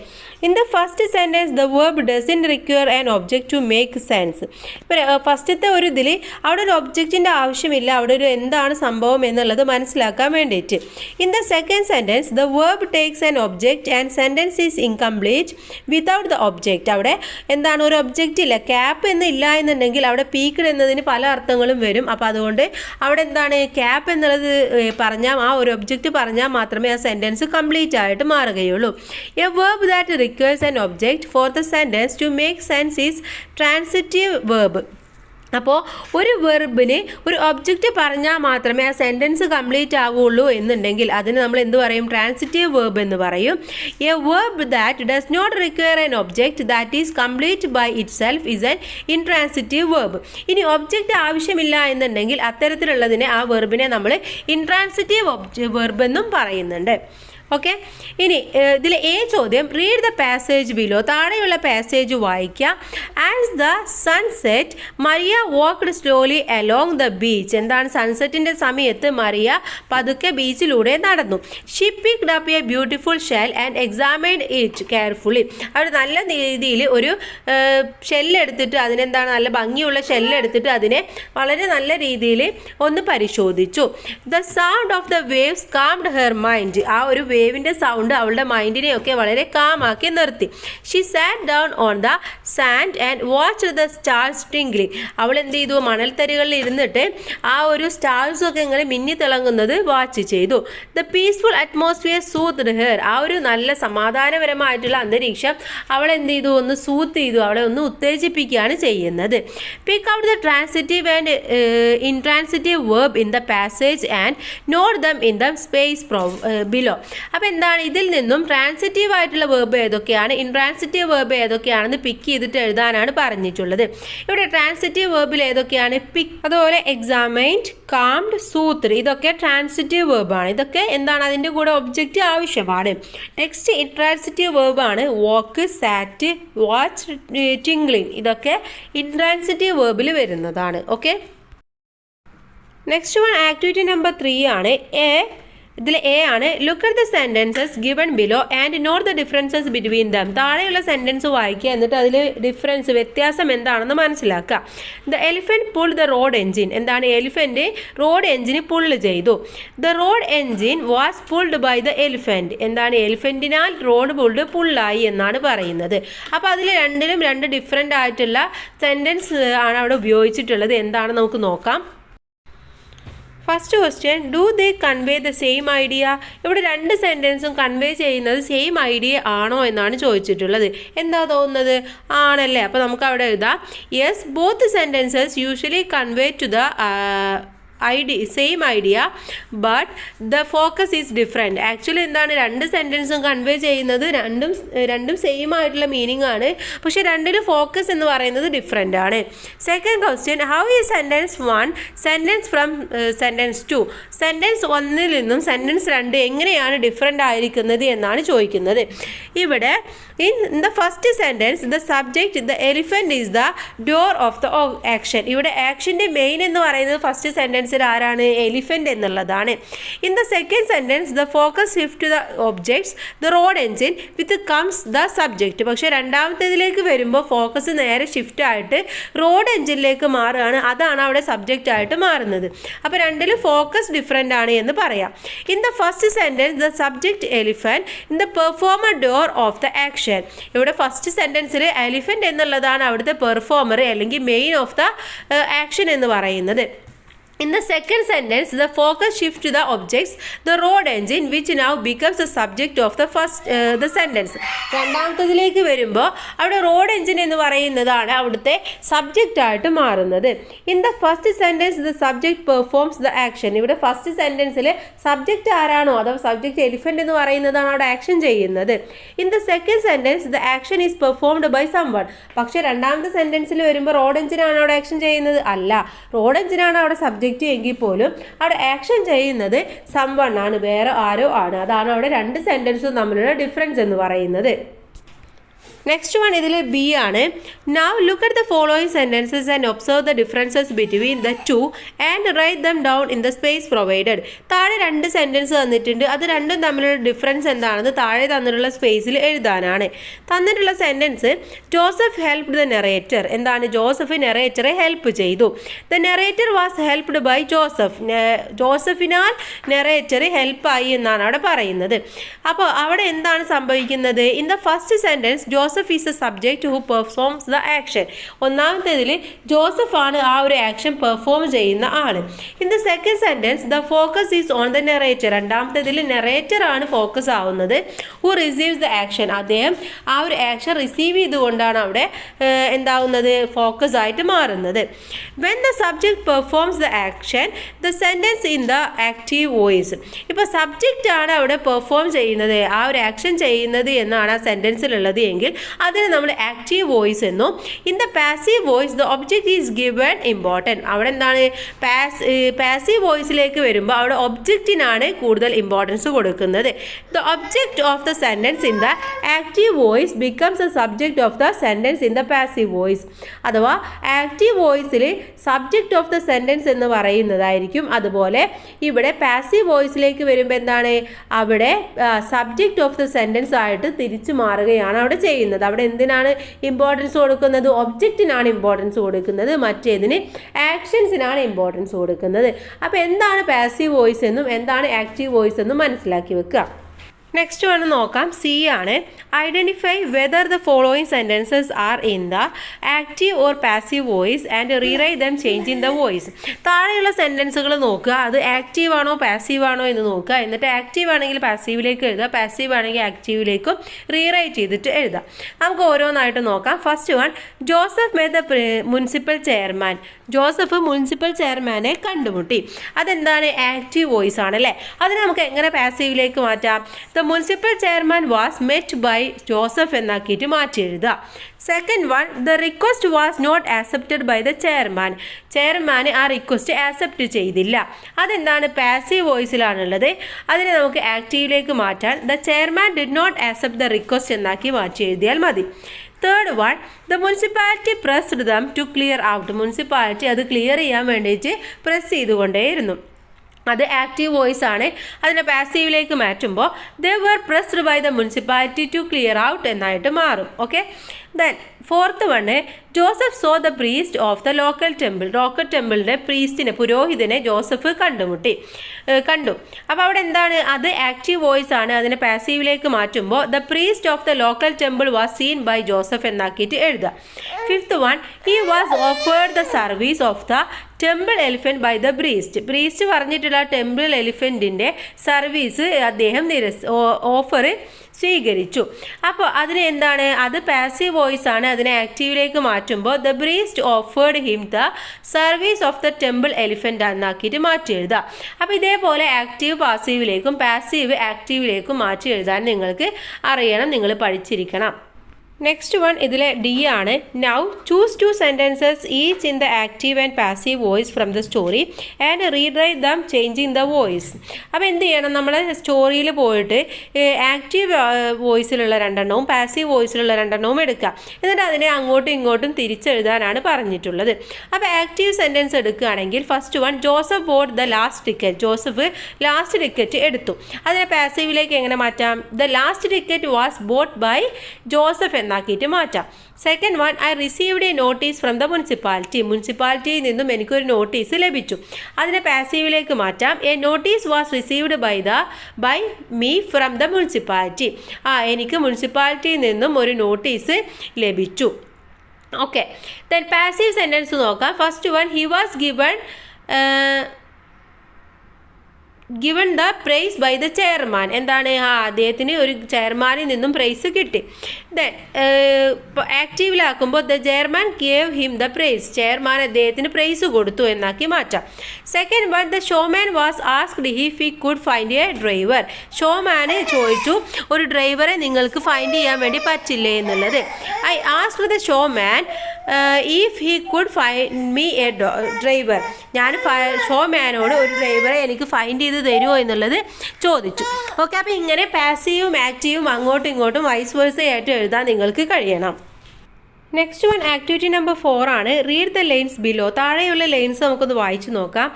In the first sentence the verb doesn't require an object to make sense, ഇപ്പോൾ ഫസ്റ്റത്തെ ഒരു ഇതിൽ അവിടെ ഒരു ഒബ്ജക്റ്റിൻ്റെ ആവശ്യമില്ല, അവിടെ ഒരു എന്താണ് സംഭവം എന്നുള്ളത് മനസ്സിലാക്കാൻ വേണ്ടിയിട്ട്. In the second sentence the verb takes an object and sentence is incomplete without the object, അവിടെ എന്താണ്, ഒരു ഒബ്ജക്റ്റ് ഇല്ല, ക്യാപ്പ് ഇല്ല എന്നുണ്ടെങ്കിൽ അവിടെ പീക്ഡ് എന്നതിന് പല അർത്ഥങ്ങളും വരും. അപ്പോൾ അതുകൊണ്ട് അവിടെ എന്താണ്, ക്യാപ്പ് എന്നുള്ളത് പറഞ്ഞാൽ, ആ ഒരു ഒബ്ജക്റ്റ് പറഞ്ഞാൽ മാത്രമേ ആ സെൻറ്റൻസ് കംപ്ലീറ്റ് ആയിട്ട് മാറുകയുള്ളൂ. A verb that requires an object for the sentence to make sense is transitive verb. അപ്പോൾ ഒരു വെർബിന് ഒരു ഒബ്ജക്റ്റ് പറഞ്ഞാൽ മാത്രമേ ആ സെൻറ്റൻസ് കംപ്ലീറ്റ് ആവുകയുള്ളൂ എന്നുണ്ടെങ്കിൽ അതിന് നമ്മൾ എന്ത് പറയും, ട്രാൻസിറ്റീവ് വെർബ് എന്ന് പറയും. A verb that does not require an object that is complete by itself is an intransitive verb. ഇനി ഒബ്ജക്റ്റ് ആവശ്യമില്ല എന്നുണ്ടെങ്കിൽ അത്തരത്തിലുള്ളതിനെ ആ വെർബിനെ നമ്മൾ ഇൻട്രാൻസിറ്റീവ് വെർബ് എന്നും പറയുന്നുണ്ട്. ഓക്കെ, ഇനി ഇതിൽ ചോദ്യം, റീഡ് ദ പാസേജ് ബിലോ, താഴെയുള്ള പാസേജ് വായിക്കുക. As the sunset Maria walked slowly along the beach, എന്താണ്, സൺസെറ്റിൻ്റെ സമയത്ത് മറിയ പതുക്കെ ബീച്ചിലൂടെ നടന്നു. She picked up a beautiful shell and examined it carefully, അവർ നല്ല രീതിയിൽ ഒരു ഷെല്ലെടുത്തിട്ട്, അതിനെന്താണ്, നല്ല ഭംഗിയുള്ള ഷെല്ലെടുത്തിട്ട് അതിനെ വളരെ നല്ല രീതിയിൽ ഒന്ന് പരിശോധിച്ചു. The sound of the waves calmed her mind, ആ ഒരു വേവിൻ്റെ സൗണ്ട് അവളുടെ മൈൻഡിനെയൊക്കെ വളരെ കാമാക്കി നിർത്തി. She sat down on the sand and watched the stars twinkling, അവൾ എന്ത് ചെയ്തു, മണൽത്തരികളിൽ ഇരുന്നിട്ട് ആ ഒരു സ്റ്റാർസൊക്കെ ഇങ്ങനെ മിന്നിത്തിളങ്ങുന്നത് വാച്ച് ചെയ്തു. The peaceful atmosphere soothed her, ആ ഒരു നല്ല സമാധാനപരമായിട്ടുള്ള അന്തരീക്ഷം അവളെ എന്ത് ചെയ്തു, ഒന്ന് സൂത്ത് ചെയ്തു, അവളെ ഒന്ന് ഉത്തേജിപ്പിക്കുകയാണ് ചെയ്യുന്നത്. Pick out the transitive and intransitive verb in the passage and not them in the space below, അപ്പോൾ എന്താണ് ഇതിൽ നിന്നും ട്രാൻസിറ്റീവ് ആയിട്ടുള്ള വേർബ് ഏതൊക്കെയാണ്, ഇൻട്രാൻസിറ്റീവ് വേർബ് ഏതൊക്കെയാണെന്ന് പിക്ക് ചെയ്തിട്ട് എഴുതാനാണ് പറഞ്ഞിട്ടുള്ളത്. ഇവിടെ ട്രാൻസിറ്റീവ് വേർബിൽ ഏതൊക്കെയാണ് പിക്ക്, അതുപോലെ എക്സാമൈൻഡ്, കാംഡ്, സൂത്ര്, ഇതൊക്കെ ട്രാൻസിറ്റീവ് വേർബാണ്. ഇതൊക്കെ എന്താണ് അതിൻ്റെ കൂടെ ഒബ്ജക്റ്റ് ആവശ്യമാണ്. നെക്സ്റ്റ് ഇൻട്രാൻസിറ്റീവ് വേർബാണ് വാക്ക്, സാറ്റ്, വാച്ച്, ടിംഗ്ലിംഗ്, ഇതൊക്കെ ഇൻട്രാൻസിറ്റീവ് വേർബിൽ വരുന്നതാണ്. Okay, next one activity number 3 ആണ്. ഇതിൽ എ ആണ്, look at the sentences given below and note the differences between them. താഴെയുള്ള സെൻറ്റൻസ് വായിക്കുക, എന്നിട്ട് അതിൽ ഡിഫറൻസ്, വ്യത്യാസം എന്താണെന്ന് മനസ്സിലാക്കുക. The elephant pull the road engine, എന്താണ് എലിഫൻറ്റ് റോഡ് എൻജിന് പുള്ള് ചെയ്തു. The road engine was pulled by the elephant, എന്താണ് എലിഫൻറ്റിനാൽ റോഡ് പുള്ളായി എന്നാണ് പറയുന്നത്. അപ്പോൾ അതിൽ രണ്ടിലും രണ്ട് ഡിഫറെൻ്റ് ആയിട്ടുള്ള സെൻറ്റൻസ് ആണ് അവിടെ ഉപയോഗിച്ചിട്ടുള്ളത്. എന്താണ് നമുക്ക് നോക്കാം. First question, do they convey the same idea. ഇവിടെ രണ്ട് സെൻറ്റൻസും കൺവേ ചെയ്യുന്നത് സെയിം ഐഡിയ ആണോ എന്നാണ് ചോദിച്ചിട്ടുള്ളത്. എന്താ തോന്നുന്നത്, ആണല്ലേ. അപ്പോൾ നമുക്ക് അവിടെ എഴുതാം, yes both sentences usually convey to the same idea but the focus is different. Actually എന്താണ് രണ്ട് സെൻറ്റൻസും കൺവേ ചെയ്യുന്നത് രണ്ടും സെയിം ആയിട്ടുള്ള മീനിങ് ആണ്, പക്ഷേ രണ്ടിലും ഫോക്കസ് എന്ന് പറയുന്നത് ഡിഫറെൻ്റ് ആണ്. Second question, how is sentence 1 sentence from sentence 2. Sentence 1-ൽ നിന്നും സെൻറ്റൻസ് 2 എങ്ങനെയാണ് ഡിഫറെൻ്റ് ആയിരിക്കുന്നത് എന്നാണ് ചോദിക്കുന്നത്. ഇവിടെ in the first sentence the subject the elephant is the doer of the action. ഇവിടെ ആക്ഷൻ്റെ മെയിൻ എന്ന് പറയുന്നത് ഫസ്റ്റ് സെൻറ്റൻസിൽ ആരാണ്, എലിഫൻറ്റ് എന്നുള്ളതാണ്. In the second sentence the focus shift to the objects the road engine with comes the subject. പക്ഷേ രണ്ടാമത്തേതിലേക്ക് വരുമ്പോൾ focus നേരെ ഷിഫ്റ്റ് ആയിട്ട് റോഡ് എൻജിനിലേക്ക് മാറുകയാണ്, അതാണ് അവിടെ സബ്ജക്റ്റ് ആയിട്ട് മാറുന്നത്. അപ്പോൾ രണ്ടിലും ഫോക്കസ് ഡിഫറെൻ്റ് ആണ് എന്ന് പറയാം. In the first sentence the subject elephant in the performer door of the action. ഇവിടെ ഫസ്റ്റ് സെൻറ്റൻസിൽ എലിഫൻറ്റ് എന്നുള്ളതാണ് അവിടുത്തെ പെർഫോമർ അല്ലെങ്കിൽ മെയിൻ ഓഫ് ദ ആക്ഷൻ എന്ന് പറയുന്നത്. In the second sentence, the focus shifts to the objects, the road engine, which now becomes the subject of the sentence. രണ്ടാമത്തേതിലേക്ക് വരുമ്പോൾ അവിടെ road engine എന്ന് പറയുന്നതാണ് അവിടുത്തെ സബ്ജക്റ്റ് ആയിട്ട് മാറുന്നത്. In the first sentence the subject performs the action. ഇവിടെ first സെൻറ്റൻസിൽ subject ആരാണോ അഥവാ സബ്ജക്റ്റ് എലിഫൻറ്റ് എന്ന് പറയുന്നതാണ് അവിടെ ആക്ഷൻ ചെയ്യുന്നത്. In the second sentence the action is performed by someone. പക്ഷേ രണ്ടാമത്തെ സെൻറ്റൻസിൽ വരുമ്പോൾ റോഡ് എൻജിനാണ് അവിടെ ആക്ഷൻ ചെയ്യുന്നത്, അല്ല, റോഡ് എൻജിനാണ് അവിടെ സബ്ജക്റ്റ് എങ്കിൽ പോലും അവിടെ ആക്ഷൻ ചെയ്യുന്നത് സംവൺ ആണ്, വേറെ ആരോ ആണ്. അതാണ് അവിടെ രണ്ട് സെൻറ്റൻസും തമ്മിലുള്ള ഡിഫറൻസ് എന്ന് പറയുന്നത്. നെക്സ്റ്റ് വൺ ഇതിൽ ബി ആണ്. Now look at the following sentences and observe the differences between the two and write them down in the space provided. താഴെ രണ്ട് സെൻറ്റൻസ് തന്നിട്ടുണ്ട്, അത് രണ്ടും തമ്മിലുള്ള ഡിഫറൻസ് എന്താണെന്ന് താഴെ തന്നിട്ടുള്ള സ്പേസിൽ എഴുതാനാണ്. തന്നിട്ടുള്ള sentence, Joseph helped the narrator. എന്താണ്, ജോസഫ് നെറേറ്ററെ ഹെൽപ്പ് ചെയ്തു. The narrator was helped by Joseph. ജോസഫിനാൽ നെറേറ്റർ ഹെൽപ്പായി എന്നാണ് അവിടെ പറയുന്നത്. അപ്പോൾ അവിടെ എന്താണ് സംഭവിക്കുന്നത്, in the first sentence Joseph is a subject who performs the action. ഒന്നാമത്തേതിൽ ജോസഫ് ആണ് ആ ഒരു ആക്ഷൻ പെർഫോം ചെയ്യുന്ന ആൾ. In the second sentence the focus is on the narrator. രണ്ടാമത്തേതിൽ നെറേറ്റർ ആണ് ഫോക്കസ് ആവുന്നത്. ഹു റിസീവ്സ് ദ ആക്ഷൻ, അദ്ദേഹം ആ ഒരു ആക്ഷൻ റിസീവ് ചെയ്തുകൊണ്ടാണ് അവിടെ എന്താവുന്നത്, ഫോക്കസ് ആയിട്ട് മാറുന്നത്. When the subject performs the action the sentence in the active voice. ഇപ്പോൾ സബ്ജക്റ്റ് ആണ് അവിടെ പെർഫോം ചെയ്യുന്നത്, ആ ഒരു ആക്ഷൻ ചെയ്യുന്നത് എന്നാണ് ആ സെൻറ്റൻസിലുള്ളത് എങ്കിൽ അതിന് നമ്മൾ ആക്റ്റീവ് വോയിസ് എന്നും. In the passive voice the object is given important. അവിടെ എന്താണ്, പാസീവ് വോയിസിലേക്ക് വരുമ്പോൾ അവിടെ ഒബ്ജക്റ്റിനാണ് കൂടുതൽ ഇമ്പോർട്ടൻസ് കൊടുക്കുന്നത്. The object of the sentence in the active voice becomes the subject of the sentence in the passive voice. അഥവാ active വോയിസിൽ subject of the sentence എന്ന് പറയുന്നതായിരിക്കും. അതുപോലെ ഇവിടെ പാസീവ് വോയിസിലേക്ക് വരുമ്പോൾ എന്താണ്, അവിടെ സബ്ജക്റ്റ് ഓഫ് ദ സെൻറ്റൻസ് ആയിട്ട് തിരിച്ചു മാറുകയാണ് അവിടെ ചെയ്യുന്നത്. അവിടെ എന്തിനാണ് ഇമ്പോർട്ടൻസ് കൊടുക്കുന്നത്, ഒബ്ജക്റ്റിനാണ് ഇമ്പോർട്ടൻസ് കൊടുക്കുന്നത്, മറ്റേതിന് ആക്ഷൻസിനാണ് ഇമ്പോർട്ടൻസ് കൊടുക്കുന്നത്. അപ്പോൾ എന്താണ് പാസീവ് വോയിസ് എന്നും എന്താണ് ആക്റ്റീവ് വോയിസ് എന്നും മനസ്സിലാക്കി വെക്കുക. നെക്സ്റ്റ് വൺ നോക്കാം, സി ആണ്. Identify whether the following sentences are in the active or passive voice and rewrite dum change in the voice. താഴെയുള്ള സെൻറ്റൻസുകൾ നോക്കുക, അത് ആക്റ്റീവ് ആണോ പാസീവ് ആണോ എന്ന് നോക്കുക. എന്നിട്ട് ആക്റ്റീവ് ആണെങ്കിൽ പാസീവിലേക്ക് എഴുതുക, പാസീവ് ആണെങ്കിൽ ആക്റ്റീവിലേക്കും റീറൈറ്റ് ചെയ്തിട്ട് എഴുതാം. നമുക്ക് ഓരോന്നായിട്ട് നോക്കാം. First one, Joseph made the municipal chairman. Joseph municipal ചെയർമാനെ കണ്ടുമുട്ടി. അതെന്താണ്? ആക്റ്റീവ് വോയിസ് ആണ് അല്ലേ. അതിനെ നമുക്ക് എങ്ങനെ പാസീവിലേക്ക് മാറ്റാം? The municipal chairman was met by Joseph എന്നാക്കിയിട്ട് മാറ്റി എഴുതുക. Second one, the request was not accepted by the chairman. Chairman ആ റിക്വസ്റ്റ് ആക്സെപ്റ്റ് ചെയ്തില്ല. അതെന്താണ്? പാസീവ് വോയിസിലാണുള്ളത്. അതിനെ നമുക്ക് ആക്റ്റീവിലേക്ക് മാറ്റാൻ the chairman did not accept the request എന്നാക്കി മാറ്റി എഴുതിയാൽ മതി. Third one, the municipality pressed them to clear out. Municipality അത് ക്ലിയർ ചെയ്യാൻ വേണ്ടിയിട്ട് പ്രസ് ചെയ്തുകൊണ്ടേയിരുന്നു. അത് ആക്റ്റീവ് വോയിസ് ആണ്. അതിനെ പാസീവിലേക്ക് മാറ്റുമ്പോൾ they were pressed by the municipality to clear out എന്നായിട്ട് മാറും. Okay. Then fourth one, Joseph saw the priest of the local ടെമ്പിളിൻ്റെ പ്രീസ്റ്റിനെ, പുരോഹിതനെ ജോസഫ് കണ്ടു. അപ്പോൾ അവിടെ എന്താണ്? അത് ആക്റ്റീവ് വോയിസ് ആണ്. അതിനെ പാസീവിലേക്ക് മാറ്റുമ്പോൾ the priest of the local temple was seen by Joseph എന്നാക്കിയിട്ട് എഴുതുക. Fifth one, he was offered the service of the temple elephant by the priest പറഞ്ഞിട്ടുള്ള ടെമ്പിൾ എലിഫൻറ്റിൻ്റെ സർവീസ് അദ്ദേഹം ഓഫർ സ്വീകരിച്ചു. അപ്പോൾ അതിന് എന്താണ്? അത് പാസീവ് വോയിസ് ആണ്. അതിനെ ആക്റ്റീവിലേക്ക് മാറ്റുമ്പോൾ the priest offered him the service of the temple elephant എന്നാക്കിയിട്ട് മാറ്റി എഴുതുക. അപ്പോൾ ഇതേപോലെ ആക്റ്റീവ് പാസീവിലേക്കും പാസീവ് ആക്റ്റീവിലേക്കും മാറ്റി എഴുതാൻ നിങ്ങൾക്ക് അറിയണം, നിങ്ങൾ പഠിച്ചിരിക്കണം. നെക്സ്റ്റ് വൺ ഇതിലെ ഡി ആണ്. Now choose 2 sentences each in the active and passive voice from the story and rewrite dum changing the voice. അപ്പോൾ എന്ത് ചെയ്യണം? നമ്മൾ സ്റ്റോറിയിൽ പോയിട്ട് ആക്റ്റീവ് വോയിസിലുള്ള 2 പാസീവ് വോയിസിലുള്ള 2 എടുക്കുക. എന്നിട്ട് അതിനെ അങ്ങോട്ടും ഇങ്ങോട്ടും തിരിച്ചെഴുതാനാണ് പറഞ്ഞിട്ടുള്ളത്. അപ്പോൾ ആക്റ്റീവ് സെൻറ്റൻസ് എടുക്കുകയാണെങ്കിൽ first one, Joseph bought the last ticket. Joseph last ticket എടുത്തു. അതിനെ പാസീവിലേക്ക് എങ്ങനെ മാറ്റാം? The last ticket was bought by Joseph എന്നാക്കിയിട്ട് മാറ്റാം. Second one, I received a notice from the മുനിസിപ്പാലിറ്റിയിൽ നിന്നും എനിക്കൊരു നോട്ടീസ് ലഭിച്ചു. അതിനെ പാസീവിലേക്ക് മാറ്റാം. A notice was received by me from the municipality. എനിക്ക് മുനിസിപ്പാലിറ്റിയിൽ നിന്നും ഒരു നോട്ടീസ് ലഭിച്ചു. ഓക്കെ. ദെൻ പാസീവ് സെൻറ്റൻസ് നോക്കാം. First one, he was given the prize by the chairman. എന്താണ്? അദ്ദേഹത്തിന് ഒരു ചെയർമാനിൽ നിന്നും പ്രൈസ് കിട്ടി. ദെൻ ആക്റ്റീവിലാക്കുമ്പോൾ the chairman gave him the prize. Chairman അദ്ദേഹത്തിന് പ്രൈസ് കൊടുത്തു എന്നാക്കി മാറ്റാം. Second one, the showman was asked if he could find a driver. ഷോമാന് ചോദിച്ചു, ഒരു ഡ്രൈവറെ നിങ്ങൾക്ക് ഫൈൻഡ് ചെയ്യാൻ വേണ്ടി പറ്റില്ലേ എന്നുള്ളത്. I asked the showman if he could find me a driver. ഞാൻ ഷോമാനോട് ഒരു ഡ്രൈവറെ എനിക്ക് ഫൈൻഡ് ചെയ്ത് തരുമോ എന്നുള്ളത് ചോദിച്ചു. ഓക്കെ. അപ്പോൾ ഇങ്ങനെ പാസീവും ആക്റ്റീവും അങ്ങോട്ടും ഇങ്ങോട്ടും വൈസ് വേഴ്സയായിട്ട് എഴുതാൻ നിങ്ങൾക്ക് കഴിയണം. നെക്സ്റ്റ് വൺ ആക്ടിവിറ്റി നമ്പർ 4 ആണ്. Read the lines below. താഴെയുള്ള ലൈൻസ് നമുക്കൊന്ന് വായിച്ചു നോക്കാം.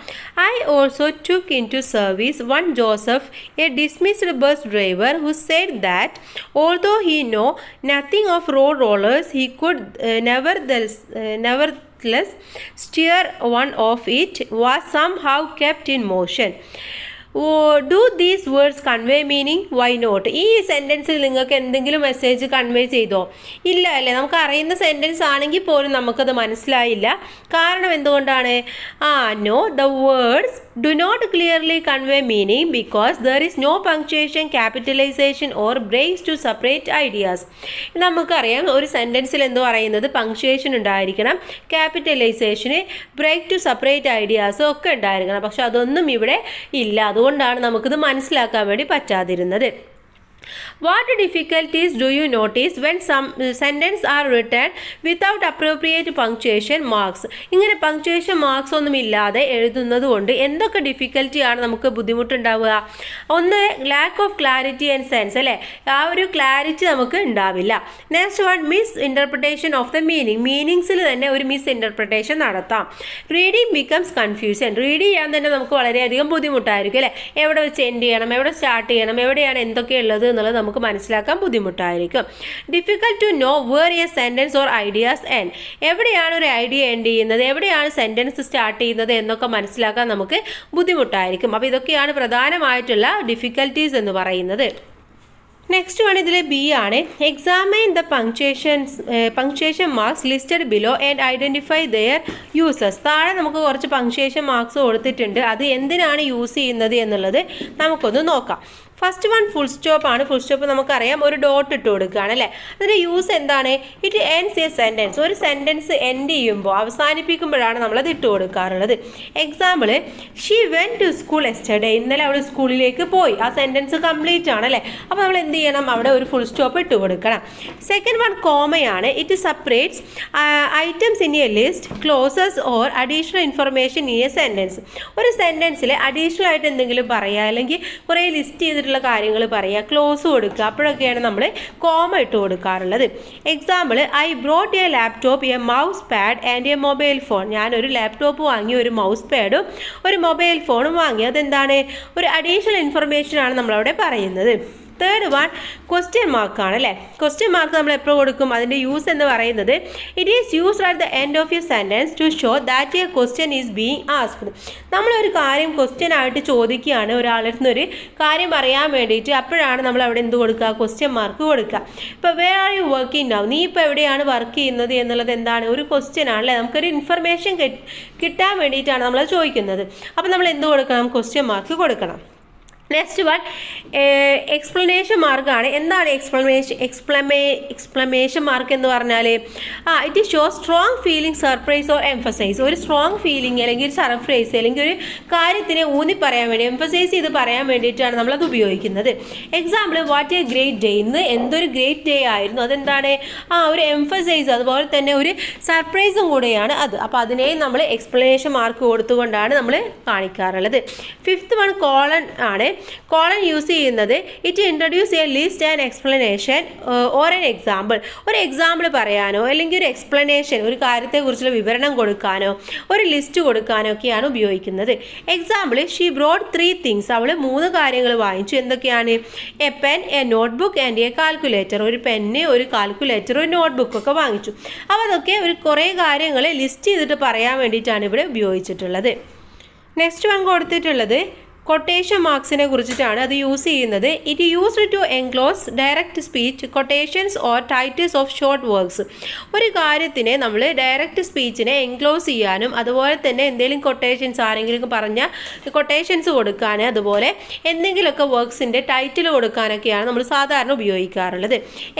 I also took into service one Joseph, a dismissed bus driver who said that although he knew nothing of road rollers he could nevertheless steer one of it was somehow kept in motion. Do these words convey meaning? Why not? ഈ സെൻറ്റൻസിൽ നിങ്ങൾക്ക് എന്തെങ്കിലും message convey ചെയ്തോ? ഇല്ല അല്ലേ. നമുക്ക് അറിയുന്ന sentence ആണെങ്കിൽ പോലും നമുക്കത് മനസ്സിലായില്ല. കാരണം എന്തുകൊണ്ടാണ്? No, the words do not clearly convey meaning because there is no punctuation, capitalization or breaks to separate ideas. നമുക്കറിയാം ഒരു സെൻറ്റൻസിൽ എന്തോ പറയുന്നത് പങ്ക്ച്വേഷൻ ഉണ്ടായിരിക്കണം, ക്യാപിറ്റലൈസേഷന്, ബ്രേക്ക് ടു സെപ്പറേറ്റ് ഐഡിയാസ് ഒക്കെ ഉണ്ടായിരിക്കണം. പക്ഷെ അതൊന്നും ഇവിടെ ഇല്ല. അതുകൊണ്ടാണ് നമുക്കിത് മനസ്സിലാക്കാൻ വേണ്ടി പറ്റാതിരുന്നത്. What difficulties do you notice when some sentences are written without appropriate punctuation marks? ഇങ്ങനെ പങ്ക്ച്വേഷൻ മാർക്സ് ഒന്നും ഇല്ലാതെ എഴുതുന്നത് കൊണ്ട് എന്തൊക്കെ ഡിഫിക്കൽറ്റിയാണ് നമുക്ക് ബുദ്ധിമുട്ടുണ്ടാവുക? ഒന്ന്, lack of clarity and sense അല്ലേ. ആ ഒരു ക്ലാരിറ്റി നമുക്ക് ഉണ്ടാവില്ല. Next one, miss interpretation of the മീനിങ്സിൽ തന്നെ ഒരു മിസ് ഇൻ്റർപ്രിട്ടേഷൻ നടത്താം. Reading becomes confusion. റീഡ് ചെയ്യാൻ തന്നെ നമുക്ക് വളരെയധികം ബുദ്ധിമുട്ടായിരിക്കും അല്ലേ. എവിടെ വെച്ച് എൻഡ് ചെയ്യണം, എവിടെ സ്റ്റാർട്ട് ചെയ്യണം, എവിടെയാണ് എന്തൊക്കെയുള്ളത് എന്നുള്ളത് നമുക്ക് മനസ്സിലാക്കാൻ ബുദ്ധിമുട്ടായിരിക്കും. Difficult to know where a sentence or ideas end. എവിടെയാണ് ഒരു ഐഡിയ എൻഡ് ചെയ്യുന്നത്, എവിടെയാണ് സെൻറ്റൻസ് സ്റ്റാർട്ട് ചെയ്യുന്നത് എന്നൊക്കെ മനസ്സിലാക്കാൻ നമുക്ക് ബുദ്ധിമുട്ടായിരിക്കും. അപ്പോൾ ഇതൊക്കെയാണ് പ്രധാനമായിട്ടുള്ള ഡിഫിക്കൽട്ടീസ് എന്ന് പറയുന്നത്. നെക്സ്റ്റ് വൺ ഇതിലെ ബി ആണ്. Examine the punctuation marks listed below and identify their uses. താഴെ നമുക്ക് കുറച്ച് പങ്ക്ച്വേഷൻ മാർക്സ് കൊടുത്തിട്ടുണ്ട്. അത് എന്തിനാണ് യൂസ് ചെയ്യുന്നത് എന്നുള്ളത് നമുക്കൊന്ന് നോക്കാം. ഫസ്റ്റ് വൺ ഫുൾ സ്റ്റോപ്പ് ആണ്. ഫുൾ സ്റ്റോപ്പ് നമുക്കറിയാം, ഒരു ഡോട്ട് ഇട്ട് കൊടുക്കുകയാണ് അല്ലേ. അതിൻ്റെ യൂസ് എന്താണ്? It ends a sentence. ഒരു സെൻറ്റൻസ് എൻഡ് ചെയ്യുമ്പോൾ, അവസാനിപ്പിക്കുമ്പോഴാണ് നമ്മളത് ഇട്ട് കൊടുക്കാറുള്ളത്. Example, she went to school yesterday. ഇന്നലെ അവൾ സ്കൂളിലേക്ക് പോയി. ആ സെൻറ്റൻസ് കംപ്ലീറ്റ് ആണ് അല്ലേ. അപ്പോൾ നമ്മൾ എന്ത് ചെയ്യണം? അവിടെ ഒരു ഫുൾ സ്റ്റോപ്പ് ഇട്ട് കൊടുക്കണം. സെക്കൻഡ് വൺ കോമയാണ്. It separates items in a list, clauses or additional information in a sentence. ഒരു സെൻറ്റൻസിൽ അഡീഷണൽ ആയിട്ട് എന്തെങ്കിലും പറയുക, അല്ലെങ്കിൽ കുറേ ലിസ്റ്റ് ചെയ്തിട്ടുള്ള കാര്യങ്ങൾ പറയുക, ക്ലോസ് കൊടുക്കുക, അപ്പോഴൊക്കെയാണ് നമ്മൾ കോമ ഇട്ട് കൊടുക്കാറുള്ളത്. Example, I brought A laptop, A mouse pad and A mobile phone. ഞാനൊരു ലാപ്ടോപ്പ് വാങ്ങി, ഒരു മൗസ് പാഡും ഒരു മൊബൈൽ ഫോണും വാങ്ങി. അതെന്താണ്? ഒരു അഡീഷണൽ ഇൻഫർമേഷനാണ് നമ്മളവിടെ പറയുന്നത്. തേർഡ് വൺ ക്വസ്റ്റ്യൻ മാർക്കാണ് അല്ലേ. ക്വസ്റ്റ്യൻ മാർക്ക് നമ്മൾ എപ്പോൾ കൊടുക്കും? അതിൻ്റെ യൂസ് എന്ന് പറയുന്നത് it is used at the end of a sentence to show that a question is being asked. നമ്മളൊരു കാര്യം ക്വസ്റ്റ്യൻ ആയിട്ട് ചോദിക്കുകയാണ്, ഒരാളുടെ ഒരു കാര്യം അറിയാൻ വേണ്ടിയിട്ട്. അപ്പോഴാണ് നമ്മൾ അവിടെ എന്ത് കൊടുക്കുക? ക്വസ്റ്റ്യൻ മാർക്ക് കൊടുക്കുക. ഇപ്പോൾ where are you working now? നീ ഇപ്പോൾ എവിടെയാണ് വർക്ക് ചെയ്യുന്നത് എന്നുള്ളത് എന്താണ്? ഒരു ക്വസ്റ്റ്യൻ ആണല്ലേ. നമുക്കൊരു ഇൻഫർമേഷൻ കിട്ടാൻ വേണ്ടിയിട്ടാണ് നമ്മളത് ചോദിക്കുന്നത്. അപ്പോൾ നമ്മൾ എന്ത് കൊടുക്കണം? ക്വസ്റ്റ്യൻ മാർക്ക് കൊടുക്കണം. നെക്സ്റ്റ് വൺ എക്സ്പ്ലനേഷൻ മാർക്കാണ്. എന്താണ് എക്സ്പ്ലമേഷൻ മാർക്ക് എന്ന് പറഞ്ഞാൽ? It show strong feeling, surprise or emphasise. ഒരു സ്ട്രോങ് ഫീലിംഗ് അല്ലെങ്കിൽ ഒരു സർപ്രൈസ് അല്ലെങ്കിൽ ഒരു കാര്യത്തിനെ ഊന്നി പറയാൻ വേണ്ടി, എംഫസൈസ് ചെയ്ത് പറയാൻ വേണ്ടിയിട്ടാണ് നമ്മളത് ഉപയോഗിക്കുന്നത്. Example, what A great day. ഇന്ന് എന്തൊരു ഗ്രേറ്റ് ഡേ ആയിരുന്നു. അതെന്താണ്? ഒരു എംഫസൈസ്, അതുപോലെ തന്നെ ഒരു സർപ്രൈസും കൂടെയാണ് അത്. അപ്പോൾ അതിനെയും നമ്മൾ എക്സ്പ്ലനേഷൻ മാർക്ക് കൊടുത്തുകൊണ്ടാണ് നമ്മൾ കാണിക്കാറുള്ളത്. ഫിഫ്ത്ത് വൺ കോളൻ ആണ്. കോളൻ യൂസ് ചെയ്യുന്നത് it introduce A list and explanation or an example. ഒരു എക്സാമ്പിൾ പറയാനോ അല്ലെങ്കിൽ ഒരു എക്സ്പ്ലനേഷൻ, ഒരു കാര്യത്തെക്കുറിച്ചുള്ള വിവരണം കൊടുക്കാനോ ഒരു ലിസ്റ്റ് കൊടുക്കാനോ ഒക്കെയാണ് ഉപയോഗിക്കുന്നത്. Example, she brought 3 things. അവൾ 3 കാര്യങ്ങൾ വാങ്ങിച്ചു. എന്തൊക്കെയാണ്? A pen, A notebook and A calculator. ഒരു പെന്ന്, ഒരു കാൽക്കുലേറ്റർ, ഒരു നോട്ട്ബുക്ക് ഒക്കെ വാങ്ങിച്ചു. അപ്പോൾ അതൊക്കെ ഒരു കുറേ കാര്യങ്ങൾ ലിസ്റ്റ് ചെയ്തിട്ട് പറയാൻ വേണ്ടിയിട്ടാണ് ഇവിടെ ഉപയോഗിച്ചിട്ടുള്ളത്. നെക്സ്റ്റ് വൺ കൊടുത്തിട്ടുള്ളത് കൊട്ടേഷൻ മാർക്സിനെ കുറിച്ചിട്ടാണ്. അത് യൂസ് ചെയ്യുന്നത് it used to enclose direct speech, quotations or titles of short works. ഒരു കാര്യത്തിനെ നമ്മൾ ഡയറക്റ്റ് സ്പീച്ചിനെ എൻക്ലോസ് ചെയ്യാനും അതുപോലെ തന്നെ എന്തെങ്കിലും കൊട്ടേഷൻസ്, ആരെങ്കിലും പറഞ്ഞ കൊട്ടേഷൻസ് കൊടുക്കാൻ, അതുപോലെ എന്തെങ്കിലുമൊക്കെ വർക്ക്സിൻ്റെ ടൈറ്റിൽ കൊടുക്കാനൊക്കെയാണ് നമ്മൾ സാധാരണ ഉപയോഗിക്കാറുള്ളത്.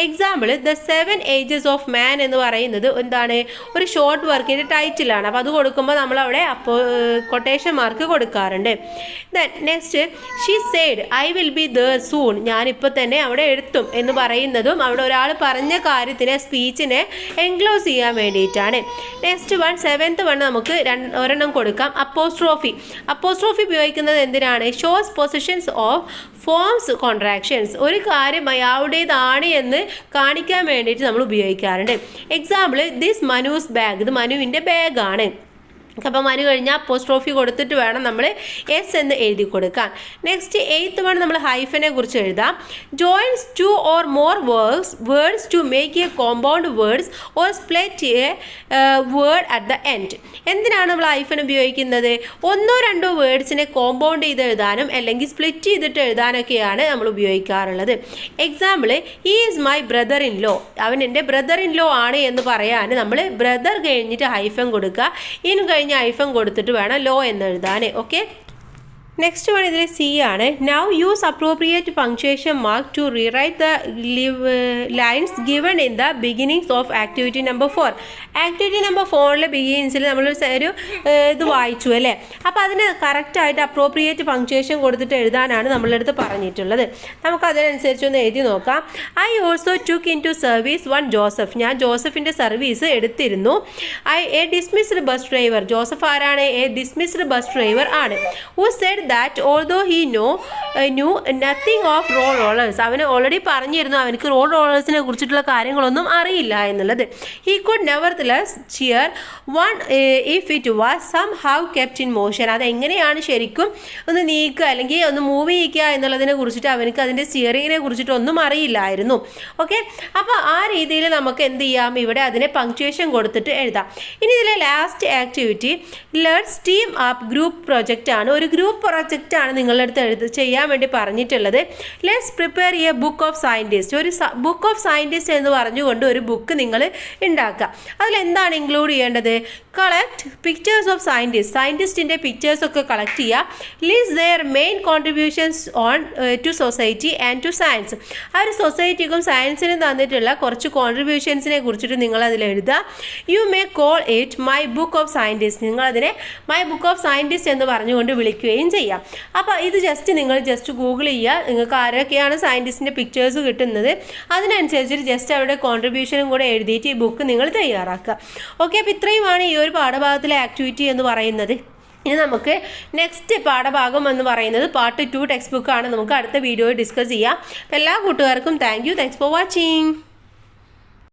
എക്സാമ്പിൾ, ദ 7 ഏജസ് ഓഫ് മാൻ എന്ന് പറയുന്നത് എന്താണ്? ഒരു ഷോർട്ട് വർക്കിൻ്റെ ടൈറ്റിലാണ്. അപ്പോൾ അത് കൊടുക്കുമ്പോൾ നമ്മളവിടെ കൊട്ടേഷൻ മാർക്ക് കൊടുക്കാറുണ്ട്. Next, she said I will be there soon. ഞാനിപ്പോൾ തന്നെ അവിടെ എത്തും എന്ന് പറയുന്നതും അവിടെ ഒരാൾ പറഞ്ഞ കാര്യത്തിനെ, സ്പീച്ചിനെ എൻക്ലോസ് ചെയ്യാൻ വേണ്ടിയിട്ടാണ്. നെക്സ്റ്റ് വൺ, 7th വൺ നമുക്ക് ഒരെണ്ണം കൊടുക്കാം. അപ്പോസ്ട്രോഫി. അപ്പോസ്ട്രോഫി ഉപയോഗിക്കുന്നത് എന്തിനാണ്? Shows positions of forms contractions. ഒരു കാര്യം അയാളുടേതാണ് എന്ന് കാണിക്കാൻ വേണ്ടിയിട്ട് നമ്മൾ ഉപയോഗിക്കാറുണ്ട്. Example, this Manu's bag. ഇത് മനുവിൻ്റെ ബാഗാണ്. അപ്പോൾ മനു കഴിഞ്ഞാൽ അപ്പോസ്ട്രോഫി കൊടുത്തിട്ട് വേണം നമ്മൾ എസ് എന്ന് എഴുതി കൊടുക്കാൻ. നെക്സ്റ്റ് 8th വൺ നമ്മൾ ഹൈഫനെ കുറിച്ച് എഴുതാം. Joins 2 or more words to make a compound words or split a word at the end. എന്തിനാണ് നമ്മൾ ഹൈഫൻ ഉപയോഗിക്കുന്നത്? 1-2 വേർഡ്സിനെ കോമ്പൗണ്ട് ചെയ്ത് എഴുതാനും അല്ലെങ്കിൽ സ്പ്ലിറ്റ് ചെയ്തിട്ട് എഴുതാനൊക്കെയാണ് നമ്മൾ ഉപയോഗിക്കാറുള്ളത്. Example, he is my brother in law. അവൻ എൻ്റെ ബ്രദർ ഇൻ ലോ ആണ് എന്ന് പറയാൻ നമ്മൾ ബ്രദർ കഴിഞ്ഞിട്ട് ഹൈഫൻ കൊടുക്കുക, ഇൻ ഹൈഫൻ കൊടുത്തിട്ട് വേണം ലോ എന്ന് എഴുതാൻ. ഓക്കെ, നെക്സ്റ്റ് വൺ ഇതിൽ സി ആണ്. Now use appropriate punctuation mark to rewrite the lines given in the beginnings of activity number 4. Activity number 4 ബിഗിനിങ്സിൽ നമ്മൾ ഒരു ഇത് വായിച്ചു അല്ലേ. അപ്പോൾ അതിന് കറക്റ്റായിട്ട് അപ്രോപ്രിയേറ്റ് പങ്ക്ച്വേഷൻ കൊടുത്തിട്ട് എഴുതാനാണ് നമ്മളുടെ അടുത്ത് പറഞ്ഞിട്ടുള്ളത്. നമുക്ക് അതിനനുസരിച്ചൊന്ന് എഴുതി നോക്കാം. I also took into service 1 Joseph. ഞാൻ ജോസഫിൻ്റെ സർവീസ് എടുത്തിരുന്നു. A dismissed bus driver. Joseph ആരാണ്? എ ഡിസ്മിസ്ഡ് ബസ് ഡ്രൈവർ ആണ്. Who said that although he knew nothing of road rollers. അവന് ഓൾറെഡി പറഞ്ഞിരുന്നു അവനക്ക് റോഡ് റോളേഴ്സിനെ കുറിച്ചിട്ടുള്ള കാര്യങ്ങളൊന്നും അറിയില്ല എന്നുള്ളത്. he could nevertheless cheer one if it was somehow kept in motion. അതെങ്ങനെയാണ് ശരിക്കും ഒന്ന് നീക്കുക അല്ലെങ്കിൽ ഒന്ന് മൂവ് ചെയ്യിക്കുക എന്നുള്ളതിനെ കുറിച്ചിട്ട് അവനക്ക് അതിൻ്റെ സ്റ്റിയറിങ്ങിനെ കുറിച്ചിട്ട് ഒന്നും അറിയില്ലായിരുന്നു. ഓക്കെ, അപ്പോൾ ആ രീതിയിൽ നമുക്ക് എന്ത് ചെയ്യാം? ഇവിടെ അതിനെ പങ്ക്ച്വേഷൻ കൊടുത്തിട്ട് എഴുതാം. ഇനി ഇതിലെ last activity let's team up group project ആണ്. ഒരു ഗ്രൂപ്പ് പ്രൊജക്റ്റാണ് നിങ്ങളുടെ അടുത്ത് ചെയ്യാൻ വേണ്ടി പറഞ്ഞിട്ടുള്ളത്. Let's prepare A book of scientist. ഒരു ബുക്ക് ഓഫ് സയൻറ്റിസ്റ്റ് എന്ന് പറഞ്ഞുകൊണ്ട് ഒരു ബുക്ക് നിങ്ങൾ ഉണ്ടാക്കുക. അതിൽ അതിൽ എന്താണ് ഇൻക്ലൂഡ് ചെയ്യേണ്ടത്? കളക്ട് പിക്ചേഴ്സ് ഓഫ് സയൻറ്റിസ്റ്റിൻ്റെ പിക്ചേഴ്സൊക്കെ കളക്ട് ചെയ്യുക. List their main contributions on to society and to science. ആ ഒരു സൊസൈറ്റിക്കും സയൻസിനും തന്നിട്ടുള്ള കുറച്ച് കോൺട്രിബ്യൂഷൻസിനെ കുറിച്ചിട്ട് നിങ്ങളതിൽ എഴുതുക. You may call it my book of scientist. നിങ്ങളതിനെ മൈ ബുക്ക് ഓഫ് സയൻറ്റിസ്റ്റ് എന്ന് പറഞ്ഞുകൊണ്ട് വിളിക്കുകയും ചെയ്യാം. അപ്പോൾ ഇത് നിങ്ങൾ ഗൂഗിൾ ചെയ്യുക. നിങ്ങൾക്ക് ആരൊക്കെയാണ് സയൻറ്റിസ്റ്റിൻ്റെ പിക്ചേഴ്സ് കിട്ടുന്നത് അതിനനുസരിച്ചിട്ട് ജസ്റ്റ് അവരുടെ കോൺട്രിബ്യൂഷനും കൂടെ എഴുതിയിട്ട് ഈ ബുക്ക് നിങ്ങൾ തയ്യാറാക്കുക. ഓക്കെ, അപ്പോൾ ഇത്രയുമാണ് ഈ ഒരു പാഠഭാഗത്തിലെ ആക്ടിവിറ്റി എന്ന് പറയുന്നത്. ഇനി നമുക്ക് നെക്സ്റ്റ് പാഠഭാഗം എന്ന് പറയുന്നത് പാർട്ട് 2 ടെക്സ്റ്റ് ബുക്കാണ്. നമുക്ക് അടുത്ത വീഡിയോയിൽ ഡിസ്കസ് ചെയ്യാം. അപ്പോൾ എല്ലാ കൂട്ടുകാർക്കും താങ്ക്സ് ഫോർ വാച്ചിങ്.